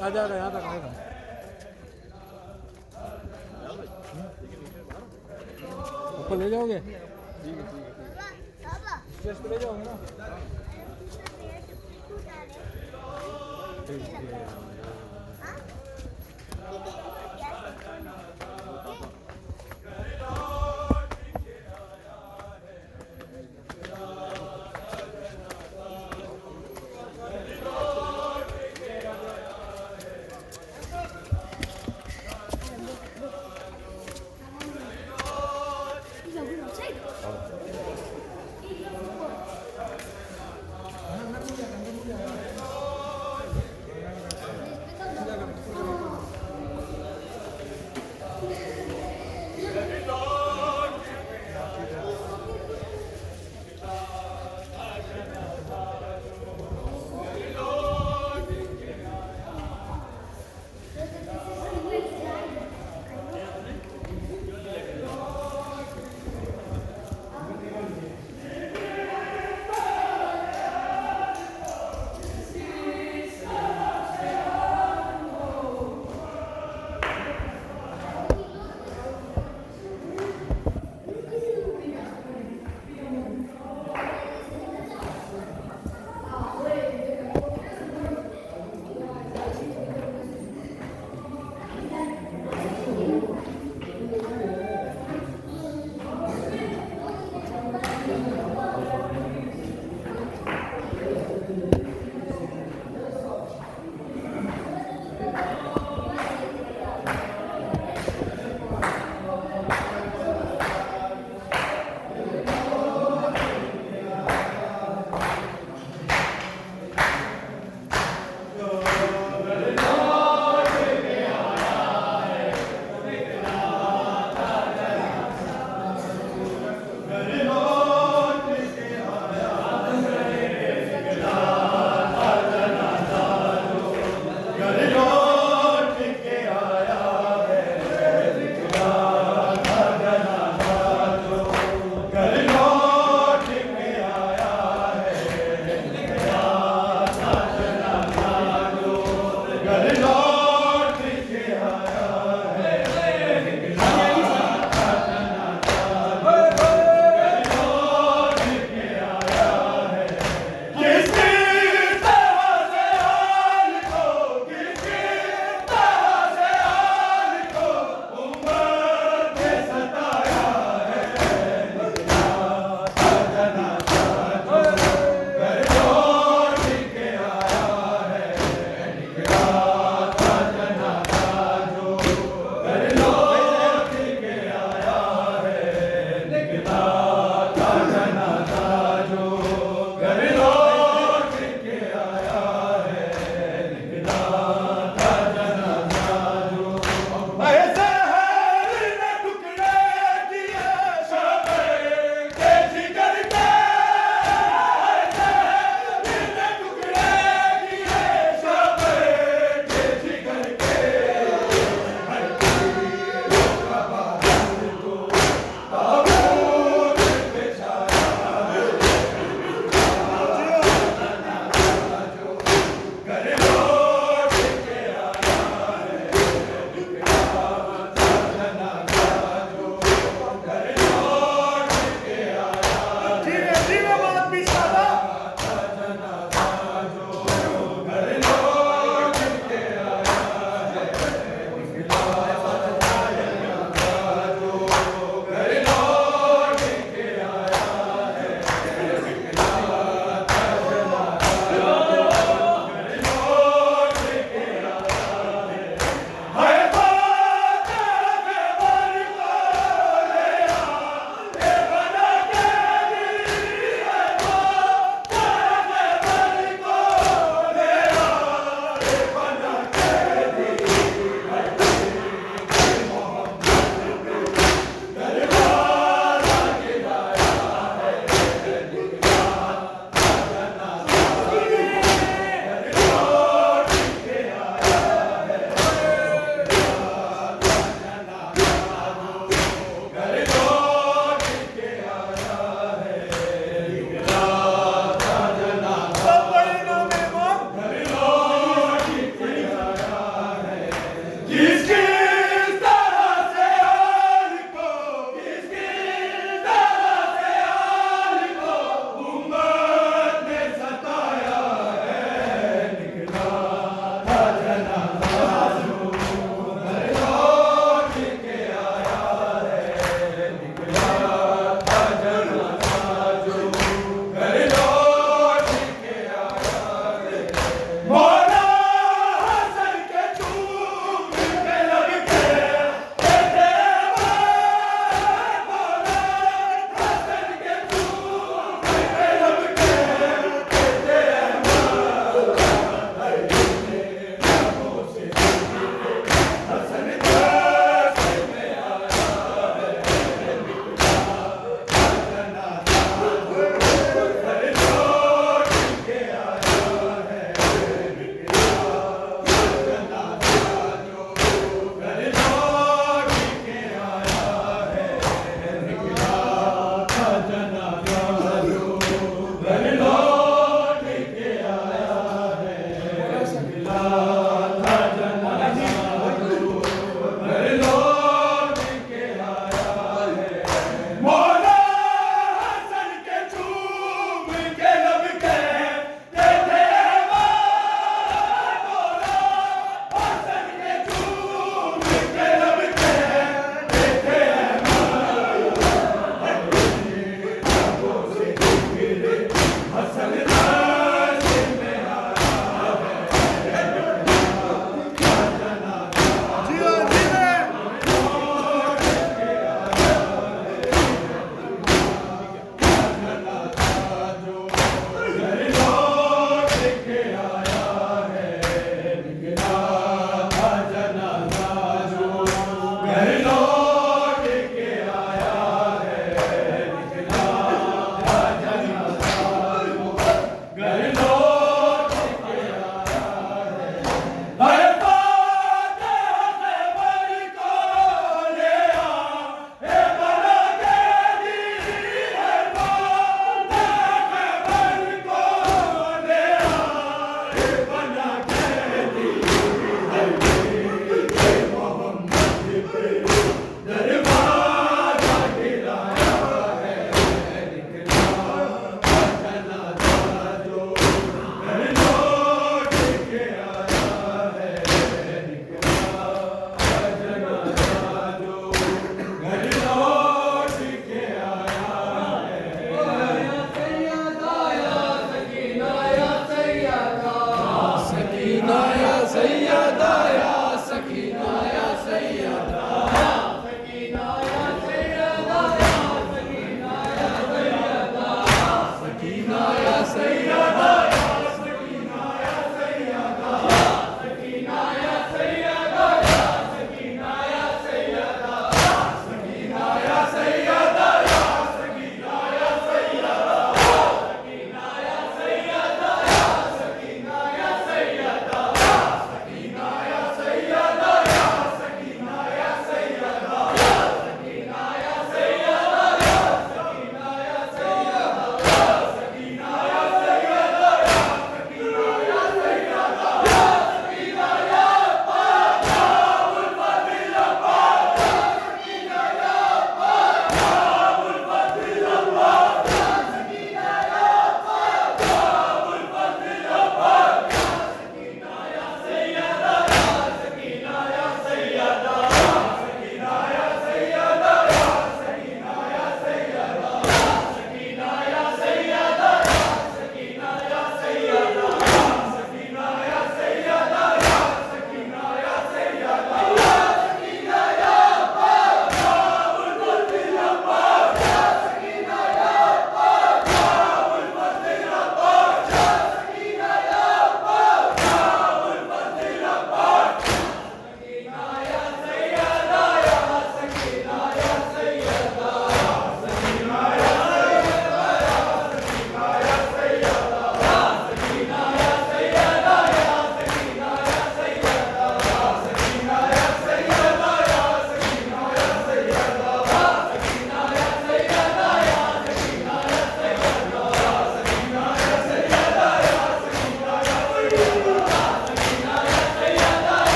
आ जाएगा यहाँ तक आएगा ऊपर ले जाओगे स्टेज पे ले जाओगे ना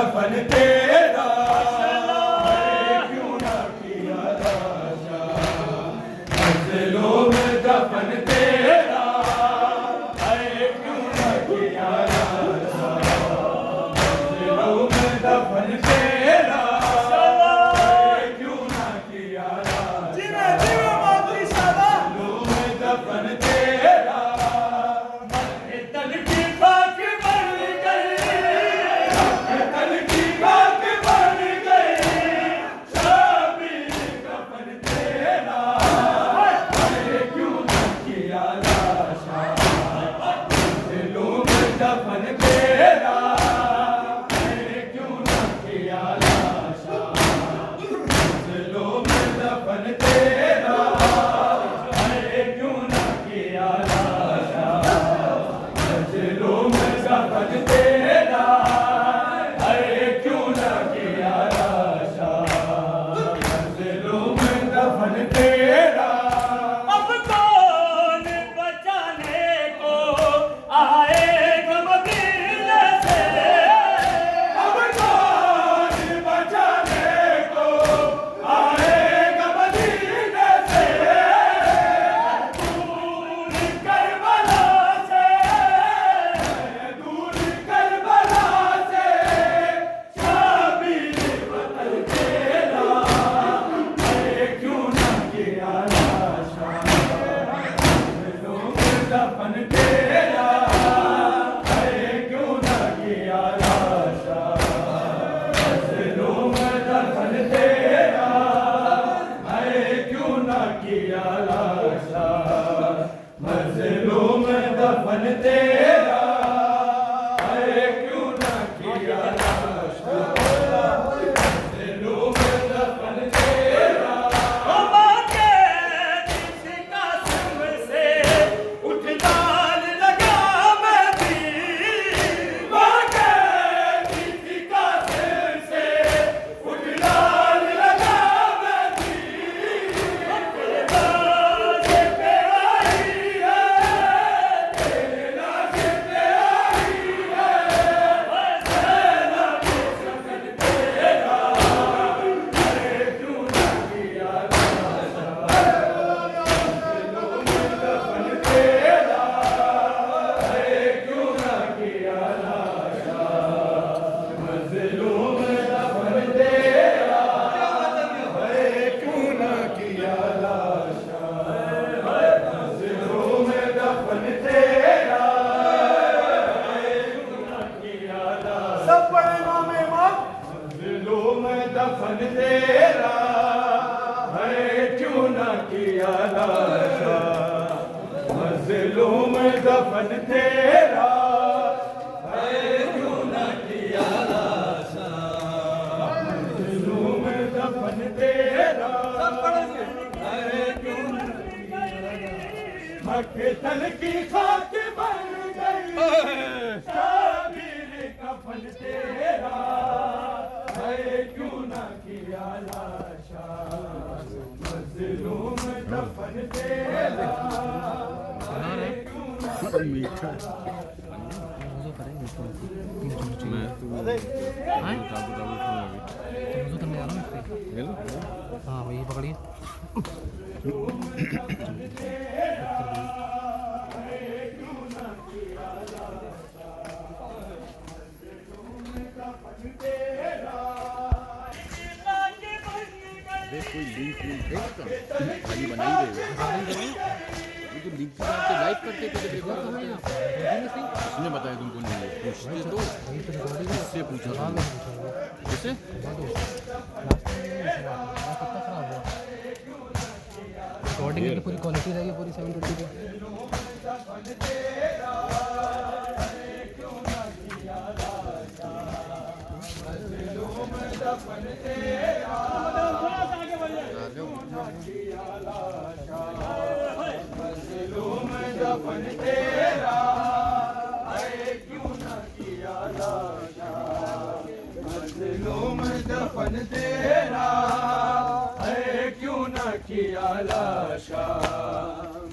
दफन तेरा है क्यों ना किया लाशा मंजिलों में दफन तेरा है क्यों ना किया लाशा मंजिलों में दफन तेरा है क्यों ना किया लाशा मंजिलों में दफन तेरा तन की बात बन गई तन की बात बन गई शाबिर कफन तेरा है क्यों ना किया लाशा दिलों में दफन तेरा है क्यों ना किया लाशा दिलों में दफन तेरा है क्यों ना किया लाशा दिलों में दफन तेरा है क्यों ना किया लाशा दिलों में दफन तेरा अब कौन बचाने को आएगा मदीने से अब कौन बचाने को आएगा मदीने से दूर करबला से दूर करबला से शाबिर वतन तेरा है क्यों ना किया लाशा दिलों में दफन तेरा है क्यों ना किया लाशा दिलों में दफन तेरा है क्यों ना किया लाशा मंजिलों में दफन तेरा है क्यों ना किया लाशा मंजिलों में दफन तेरा के किसी कासिम से उठ डाल लगा मैं भी बाके किसी कासिम से उठ लाल लगा मैं भी तेरे लाश पे आई है तेरे लाश पे आई है सेना के सजन तेरा है क्यों ना किया लाशा दिलों में दफन तेरा है क्यों ना किया लाशा मंजिलों में दफन तेरा है क्यों ना किया लाशा मंजिलों में दफन तेरा है क्यों ना किया लाशा सब पढ़े नाम मंजिलों में दफन तेरा है क्यों ना किया लाशा मंजिलों में दफन तेरा है क्यों ना किया लाशा मंजिलों में दफन तेरा है क्यों ना मक्के तल की खाक बन गई शाबिर कफन तेरा है क्यों ना किया लाशा मंजिलों में दफन तेरा है क्यों ना मीठा हाँ वही पकड़िए कोई लिंक है खाली बना ही देगा ये तो लिंक से लाइव करते थे देखो उसने बताया तुमको नहीं है पूछते तो इससे पूछा इससे रिकॉर्डिंग की पूरी क्वालिटी रहेगी पूरी 720 की दफन तेरा है क्यों ना किया लाशा मंजिलों में दफन तेरा है क्यों ना किया लाशा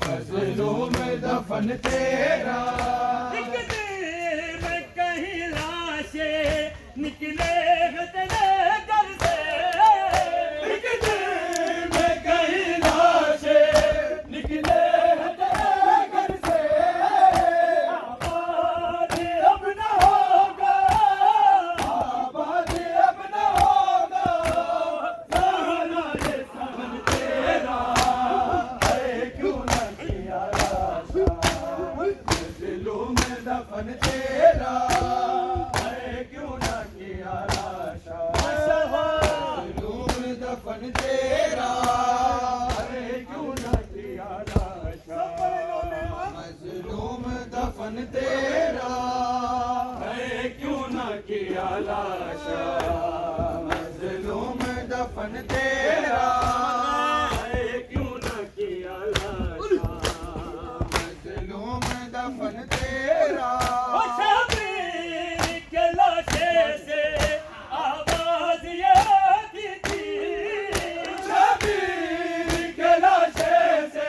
मंजिलों में दफन तेरा एक दिन में कहीं लाशें निकले तेरे घर से एक दिन में कहीं लाशें निकले हैं तेरे घर से आबाद अब न होगा आबाद अब न होगा सारा ये सावन तेरा है क्यों न किया लाशा दिलों में दफन तेरा है क्यों न किया लाशा दिलों में दफन तेरा है क्यों न किया लाशा मजलूम दफन तेरा है क्यों न किया लाशा मजलूम दफन तेरा है क्यों न किया लाशा मजलूम दफन तेरा शबीर के लाशे से आवाज ये आती थी शबीर के लाशे से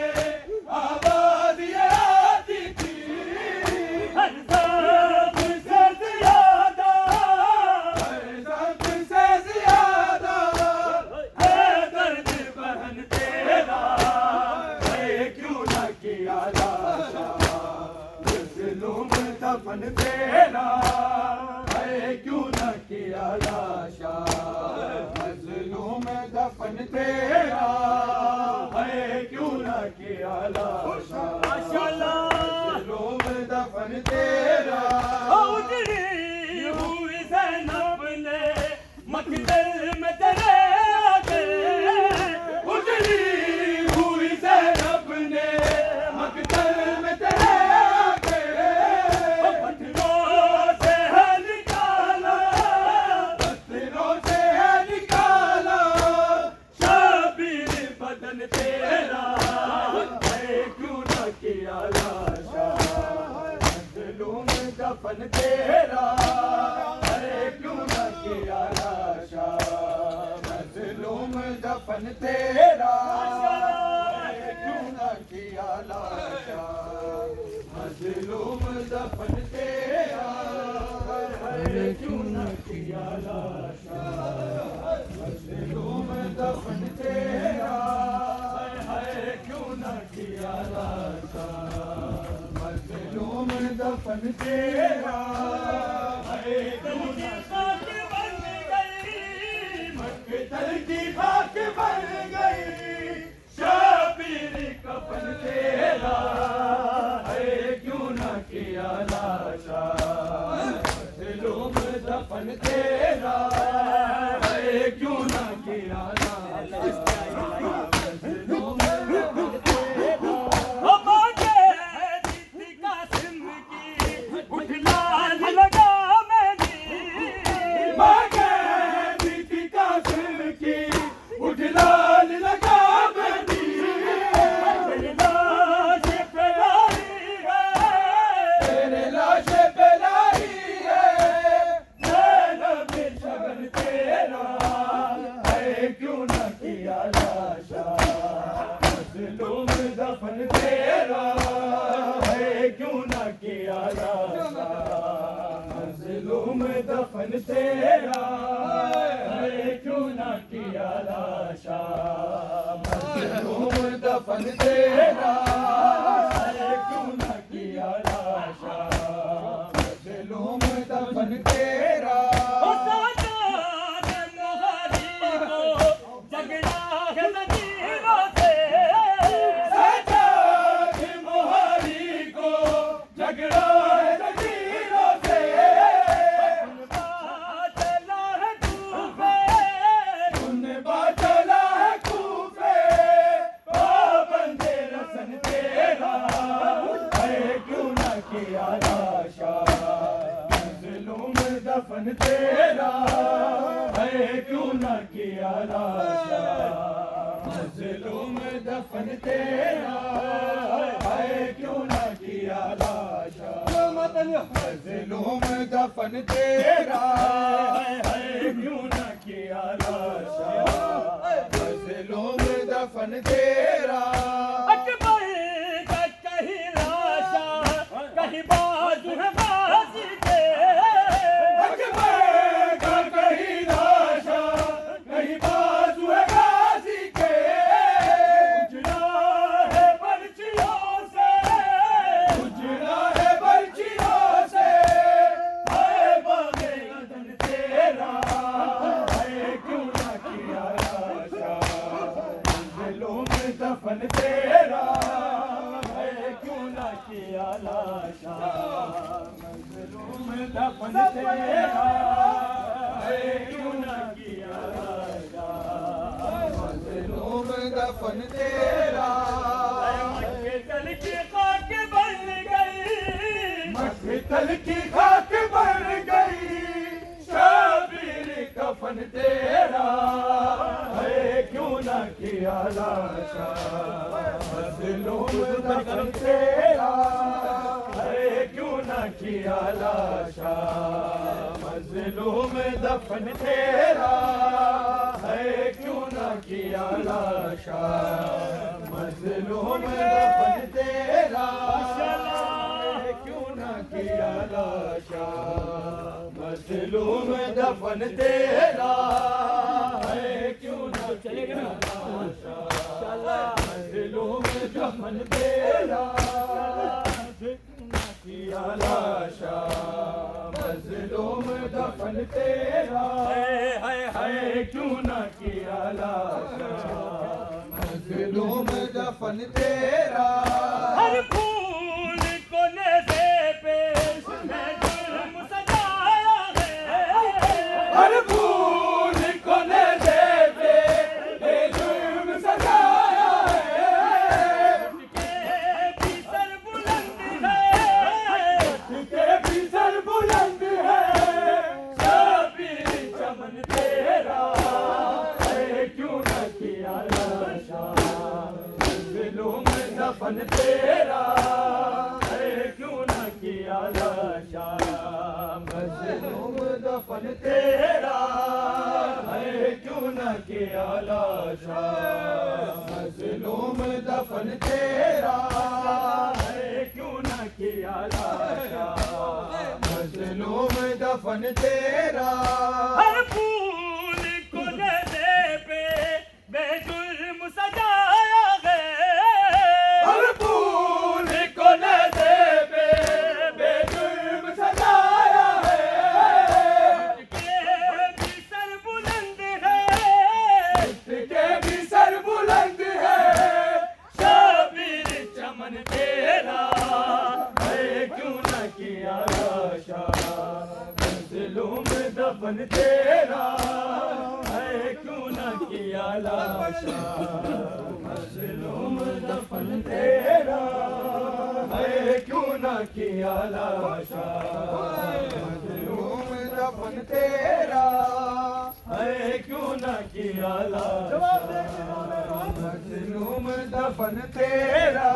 आवाज ये आती थी हर सब से ज्यादा हर सबसे ज्यादा है दर्द बहन तेरा है क्यों न किया लाशा मजलूम दफन तेरा है क्यों न किया लाशा मजलूम दफन तेरा है क्यों न किया लाशा मजलूम दफन तेरा उजड़ी हुई ज़ैनब ने मकदल में तेरे आगे उजड़ी हुई ज़ैनब ने मकतल में तेरे आगे पत्थरों से है निकाला पत्थरों से है निकाला शबीर बदन तेरा है क्यों न किया लाशा मजलूम दफन तेरा है क्यों न किया लाशा मजलूम दफन तेरा है क्यों न किया लाशा मजलूम दफन तेरा है क्यों न किया लाशा मजलूम दफन तेरा है क्यों न किया लाशा मजलूम दफन तेरा है क्यों न खाक बन गई मकतल की खाक बन गई शबीर कफन तेरा है क्यों न किया लाशा मजलूम दफन तेरा है क्यों न किया लाशा मजलूम दफन तेरा मांगे दीदी कासिम की उठ लाल लगा मेरी मांगे बीती कासिम की उठ लाल लगा मेरी लाश पे लाई है तेरे लाश पे लाई है ज़ैनब शगन तेरा है क्यों न किया लाशा मजलूम दफन तेरा है क्यों न किया लाशा मजलूम दफन तेरा है क्यों न किया लाशा मजलूम दफन तेरा है क्यों न किया लाशा मजलूम दफन तेरा साजाद मोहारी को झगड़ा है ज़मीरों से सजाद मोहारी को झगड़ा है ज़मीरों से चला है तूफे तूने बादला है कूफे पाबंदे रसन तेरा है क्यों न किया लाशा मजलूम दफन तेरा है क्यों न किया लाशा मजलूम दफन तेरा है क्यों न किया लाशा मजलूम दफन तेरा है क्यों न किया लाशा मजलूम दफन तेरा अकबर का कहीं लाशा कहीं बाजू है बाजी के अकबर का कहीं दफन तेरा है क्यों न किया लाशा मजलूम दफन तेरा है क्यों न किया लाशा मजलूम दफन तेरा मक्के तल की खाक बन गई मक्के तल की खाक बन गई शाबिर कफन तेरा है क्यों न किया लाशा मजलूम दफन तेरा है क्यों न किया लाशा मजलूम दफन तेरा है क्यों न किया लाशा मजलूम दफन तेरा क्यों न किया लाशा मजलूम दफन तेरा है क्यों न किया लाशा मजलूम दफन तेरा किया लाशा मजलूम दफन तेरा है क्यों न किया लाशा मजलूम दफन तेरा हर फूल को नज़े पेश मैं जुल्म सजाया है हर फूल को नज़े पे जुल्म सजाया है के भी सर बुलंद है के भी सर बुलंद है शाबिर चमन तेरा है क्यों न किया लाशा मजलूम दफन तेरा है क्यों न किया लाशा मजलूम दफन तेरा है क्यों न किया लाशा मजलूम दफन तेरा है क्यों न किया लाशा मजलूम दफन तेरा हर फूल को नज़े पे बेजुल्म सजाया है हर फूल को नज़े पे बेजुल्म सजाया है के भी सर बुलंद है के भी सर बुलंद है शाबिर चमन तेरा है क्यों न किया लाशा मजलूम दफन तेरा है क्यों न किया लाशा मजलूम दफन तेरा है क्यों न किया लाशा मजलूम दफन तेरा है क्यों न किया लाशा मजलूम दफन तेरा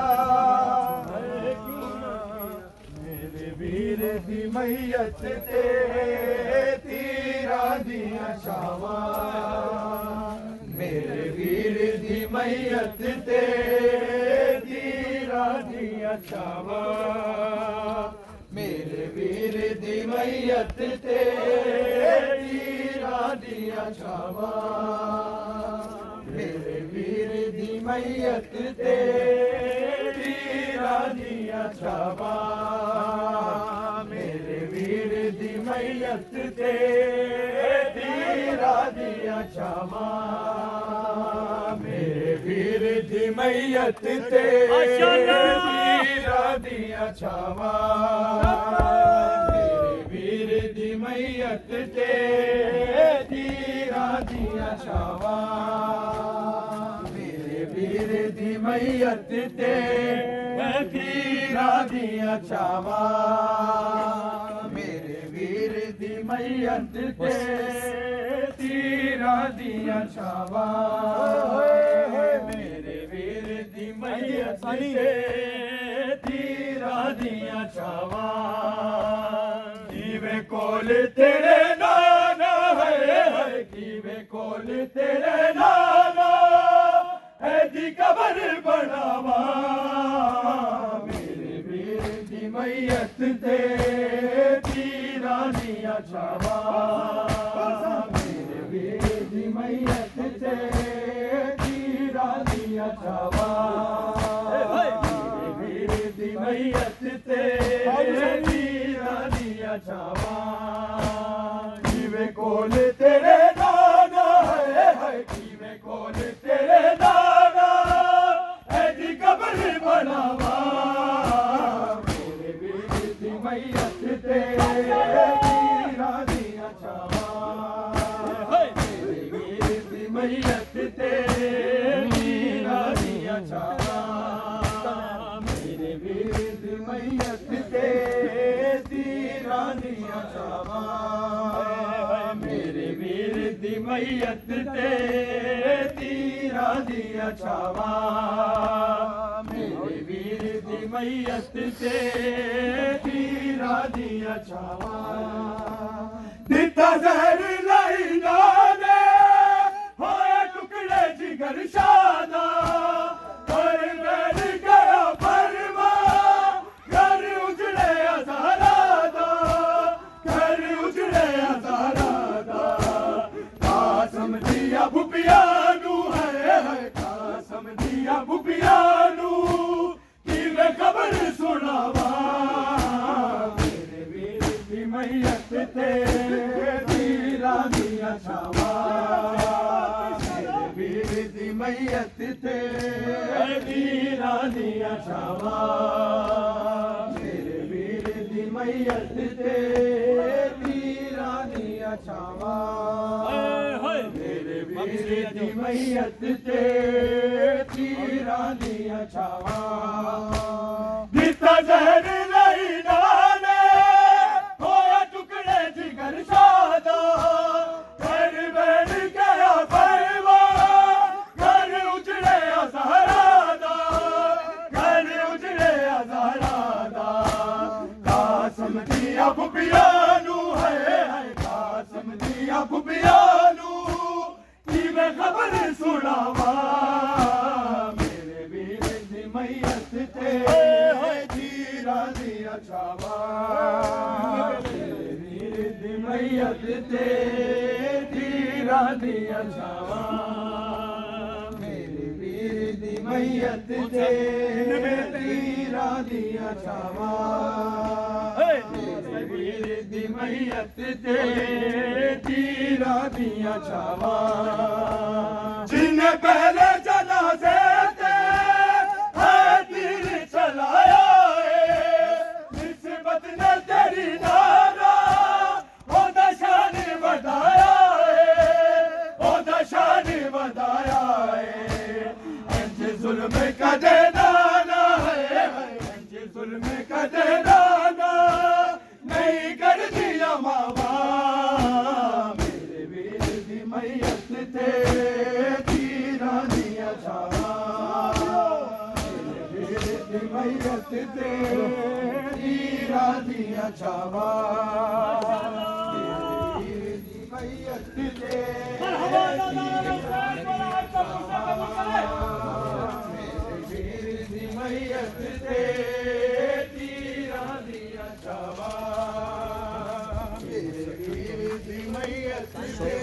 मेरे वीर दी मैयत ते तीरा दिया छावा मेरे वीर दी मैयत ते तीरा दिया छावा मेरे वीर दी मैयत ते तीरा दिया छावा मेरे वीर दी मैयत ते तीरा दिया छावा मेरे वीर दी मैयत ते तीरा दिया छावा मेरे वीर दी मैयत ते तीरा दिया छावा मेरे वीर दी मैयत ते तीरा दिया छावा मेरे वीर दी मैयत ते तीरा दिया छावा मेरे वीर दी मैयत ते तीरा दिया छावा मेरे वीर दी मैयत ते तीरा दिया छावा कीवे कोल तेरे नाना है कीवे कोल तेरे नाना है दी कबर बनावा मेरे वीर दी मैयत ते तीरा दिया छावा मेरे वीर दी मैयत ते तीरा दिया छावा मेरे वीर दी मैयत ते तीरा दिया छावा कीवे कोल तेरे नाना है कीवे कोल तेरे नाना मैयत ते तीरा दिया छावा मेरे वीर दी मैयत ते तीरा दिया छावा मेरे वीर दी मैयत ते तीरा दिया छावा मेरे वीर दी मैयत ते तीरा दिया छावा दिता जहर लाई जाने होए टुकड़े जिगर शादा कर बैठ गया फरमा घर उजड़े हजारा दा घर उजड़े हजारा दा कासम दिया बुपियानू है कासम दिया बुपियानू कि मैं खबर सुनावा मेरे वीर की मैयत ते तीरा दिया छावा मेरे वीर दी मैयत ते तीरा दिया छावा मेरे वीर दी मैयत ते तीरा दिया छावा मेरे वीर दी मैयत ते तीरा दिया छावा दिता जहर लाई नाने होया टुकड़े जिगर शादा घर बैठ गया फरमा घर उजड़े हजारा दा घर उजड़े हजारा दा कासम दिया बुपियानू है कासम दिया बुपियानू कि मैं खबर सुनावा मेरे वीर दी मैयत ते तीरा दिया छावा मेरे वीर दी मैयत ते तीरा दिया छावा मेरे वीर दी मैयत ते तीरा दिया छावा मेरे वीर दी मैयत ते तीरा दिया छावा जिन्हें पहले जनाजे ते है तीर चलाया निस्बत ने तेरी नारा ओ दशान बढ़ाया ओ दशान बढ़ाया अंज जुल्म का देना है अंज जुल्म का देना नहीं कर दिया मावा मेरे वीर दी मैयत ते तीरा दिया छावा मेरे वीर दी मैयत ते तीरा दिया छावा मेरे वीर दी मैयत ते तीरा दिया छावा मेरे वीर दी मैयत ते तीरा दिया छावा मेरे वीर दी मैयत ते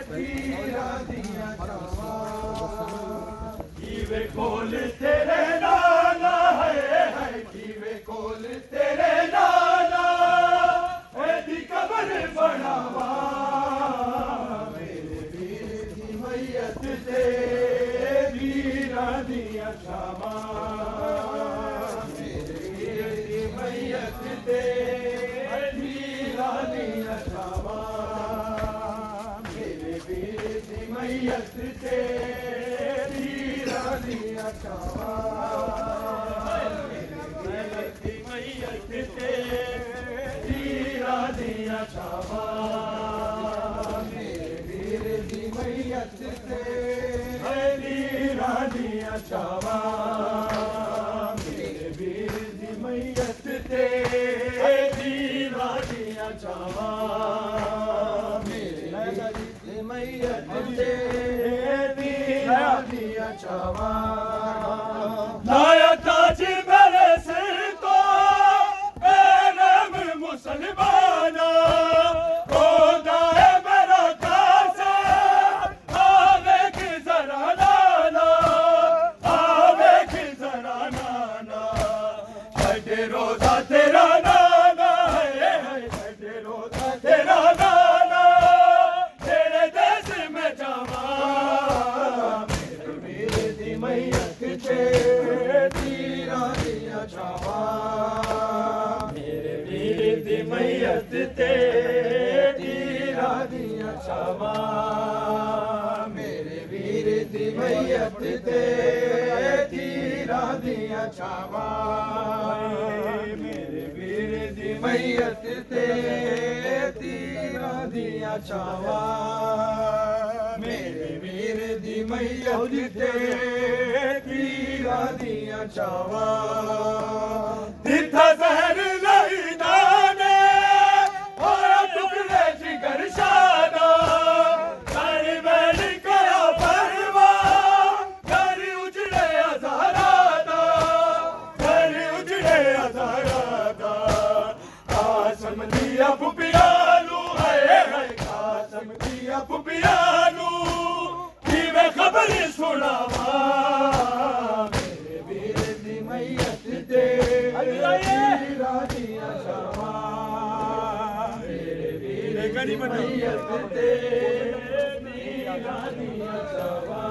तीरा दिया छावा कीवे कोल तेरे नाना है कीवे कोल तेरे नाना ऐदी कबर बनावा मेरे वीर दी मैयत ते तीरा दिया छावा मेरे वीर दी मैयत ते तीरा दिया छावा मेरे वीर दी मैयत ते तीरा दिया छावा मेरे वीर दी मैयत ते तीरा दिया छावा मेरे वीर दी मैयत ते तीरा दिया छावा मेरे वीर दी मैयत ते तीरा दिया छावा मेरे वीर दी मैयत ते तीरा दिया छावा लाया ताज मेरे सिर को मेरे मुसलमाना खुदा है मेरा कासे आवे की जरा नाना आवे की जरा नाना छठे रोजा तेरा नाना है छठे रोजा तेरा नाना तेरे देश में जावा मेरे वीर दी मैयत मैयत ते तीरा दिया छावा मेरे वीर दी मैयत ते तीरा दिया छावा मेरे वीर दी मैयत ते तीरा दिया छावा तिथा जहर नहीं दाने और टुकड़े जिगर शादा तारी बैल कया परवा घर उजड़े हजारा दा घर उजड़े हजारा दा कासम दिया पुपियालू है कासम दिया पुपियालू की वे खबर सुनावा मेरे वीर दी मैयत ते तीरा दिया छावा मेरे वीर दी मैयत ते तीरा दिया छावा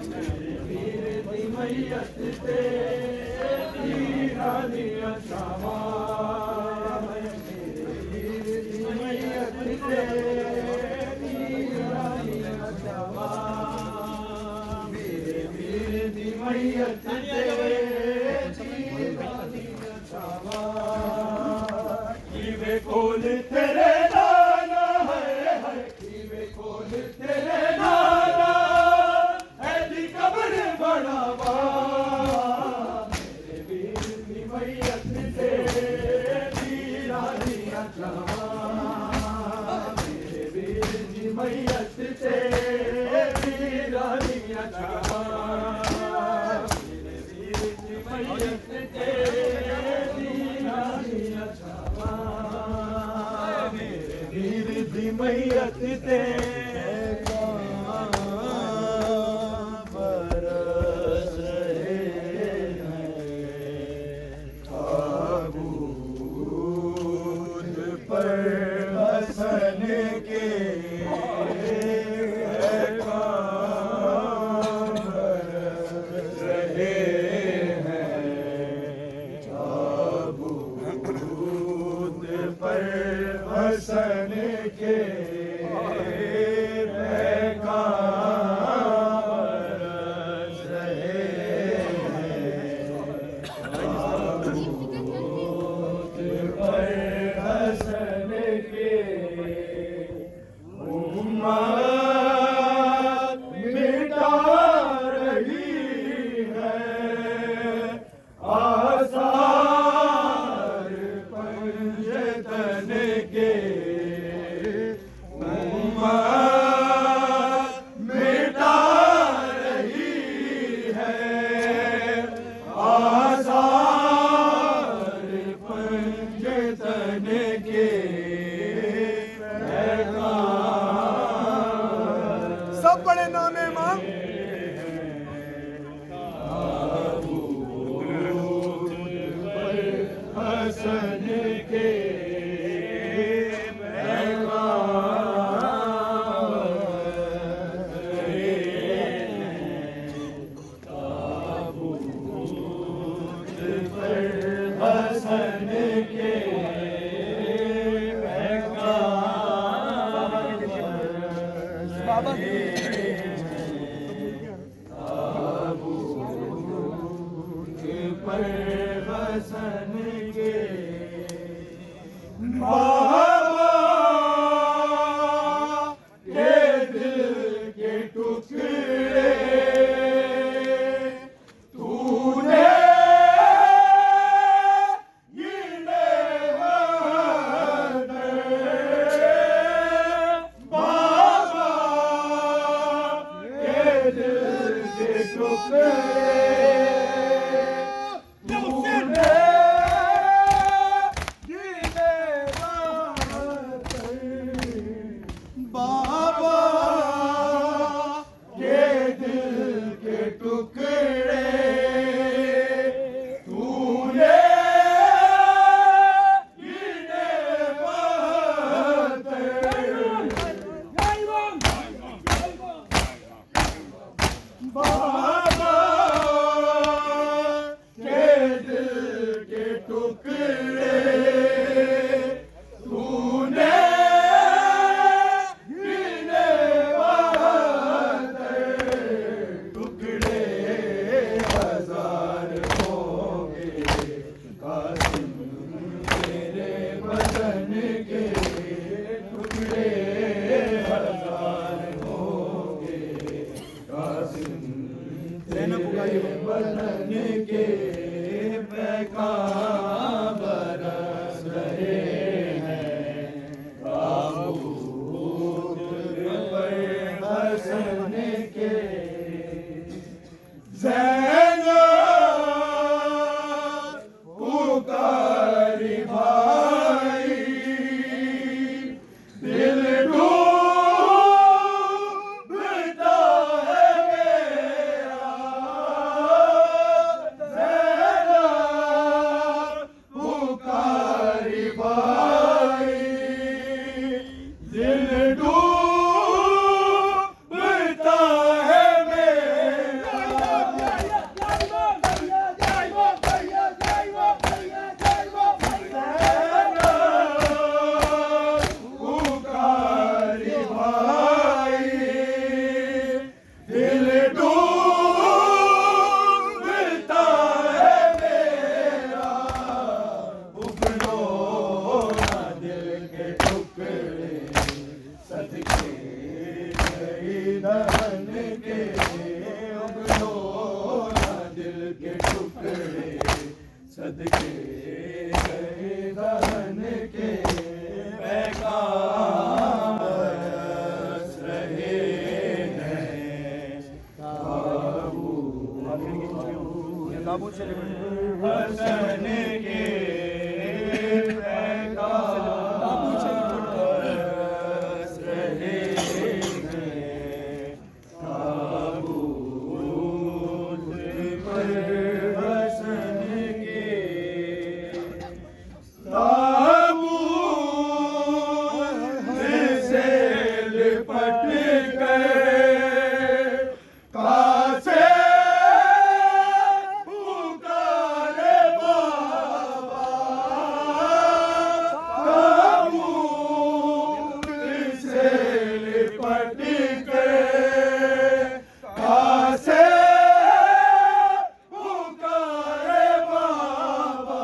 मेरे वीर दी मैयत ते तीरा दिया छावा मेरे वीर दी मैयत ते तीरा दिया छावा मेरे वीर दी मैयत ते तीरा दिया छावा कीवे कोल तेरे नाना है कीवे कोल तेरे नाना ऐसी कब्र बनावा मेरे वीर दी मैयत ते तीरा दिया छावा मेरे वीर दी मैयत ते तीरा दिया छावा मेरे वीर दी मैयत ते तीरा दिया छावा मेरे वीर दी मैयत ते बरस रहे हैं ताबूत पर हसन के काम बरस रहे हैं ताबूत पर हसन के सब बड़े नामे मां हसन के हसन के बाबा पर हसन के बाबा के दिल के टुकड़े तूने टुकड़े तूने बदन के पैगाम बरस रहे हैं। ताबूत पर हसन के ज़ैनब पुकारी भाई, दिल डूबता है मेरा। ज़ैनब पुकारी भाई, दिल डूबता है मेरा। पुकारी भाई, दिल डूबता है मेरा। उगलो ना दिल के टुकड़े, सदके शहीदन के। उगलो ना दिल के टुकड़े, सदके शहीदन के। पैगाम बरस रहे हैं। ताबूत हसन के पैगाम बरस रहे हैं। ताबूत पर हसन के ताबूत से लिपट गए कासे पुकारे बाबा। ताबूत से लिपट गए कासे पुकारे बाबा।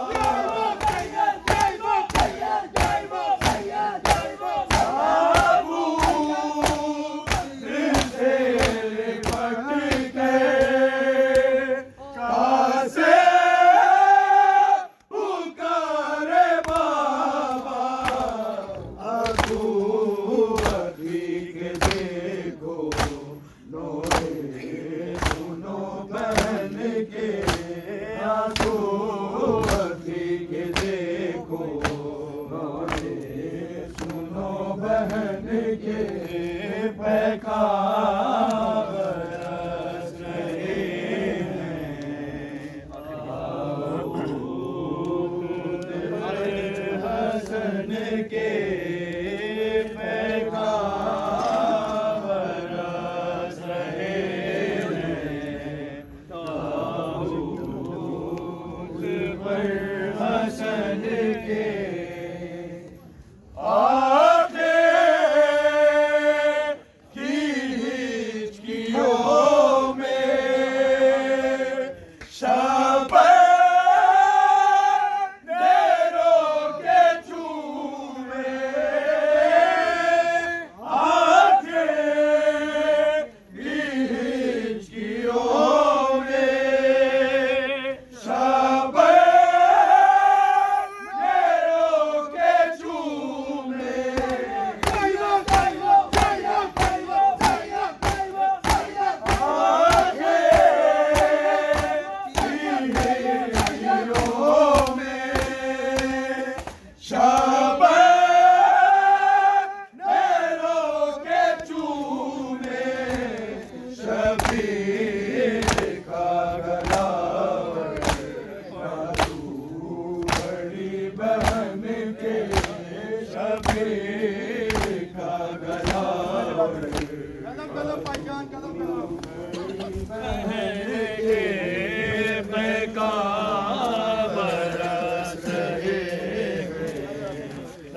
बहन के पैगाम बरस रहे हैं। ताबूत हसन के पैगाम बरस रहे हैं। ताबूत पर हसन के आगे की हिचकियों में शबनेरों के चूमे। आगे की हिचकियों में शबनेरों के चूमे।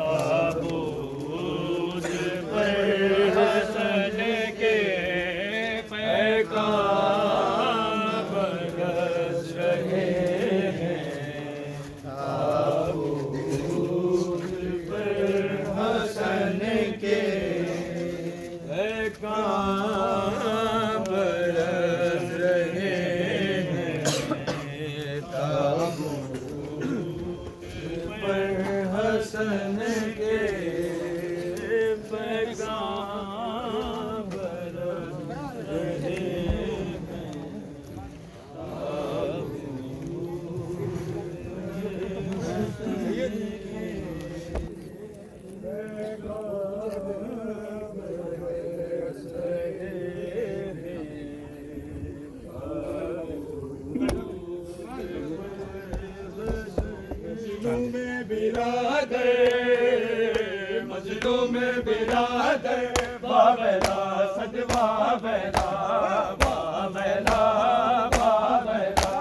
ताबूत पर हसन के पैगाम बरस रहे हैं। ताबूत पर हसन के पैगाम बरस रहे हैं। बाबेला बाबेला बाबेला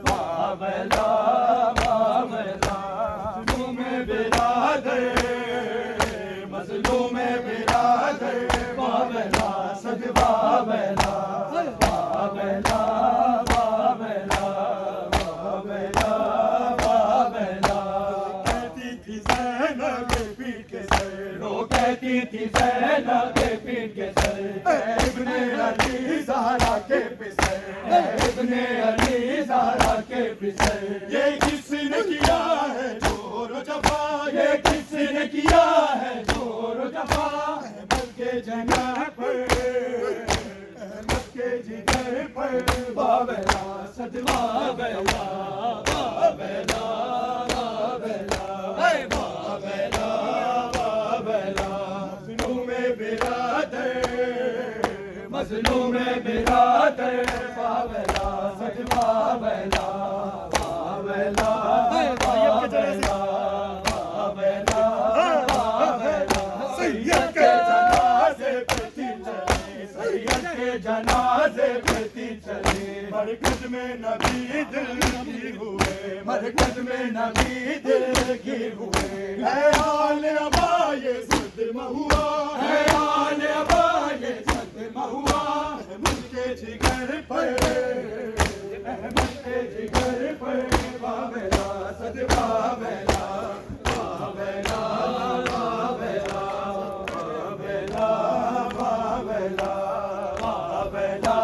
बाबेला बाबेला मजलूम बिरादर मजलूम बिरादर बाबेला सद बाबेला बाबेला बाबेला बाबेला बाबेला कहती थी ज़ैनब के पीठ के सर वो कहती थी ज़ैनब के पीठ के सर इब्ने अली ज़हरा के पिसर इब्ने अली ज़हरा के पिसर ये किसने किया है जोर जफा ये किसने किया है जोर जफा अहमद के जगह पर अहमद के जिगर पर बाबेला सद बाबेला बाबेला बाबेला बाबेला बाबेला मजलूम बिरादर मजलूम बिरादर बाबेला सद बाबेला बाबेला बाबेला बाबेला बाबेला सैयद के जनाजे पे चले सैयद के जनाजे पे चले मरकज में नबी दिल की हुए मरकज में नबी दिल की हुए है आल अबा ये सदमा हुआ है आल अबा ये सदमा हुआ अहमद के जिगर पर अहमद के जिगर पर बाबेला सद बाबेला बाबेला बाबेला बाबेला बाबेला बाबेला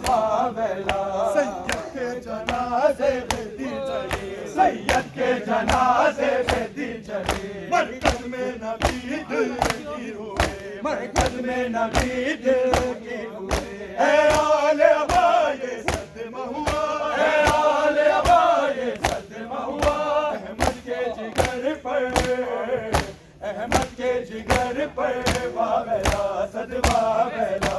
बाबेला सैयद के जनाजे पे दी चली सैयद के जनाजे पे दी चली मरकज में नबी दिल की हुए मरकज में नबी दिल की हुए है आल अबा ये सदमा हुआ है आल अबा ये सदमा हुआ अहमद के जिगर पर अहमद के जिगर पर बाबेला सद बाबेला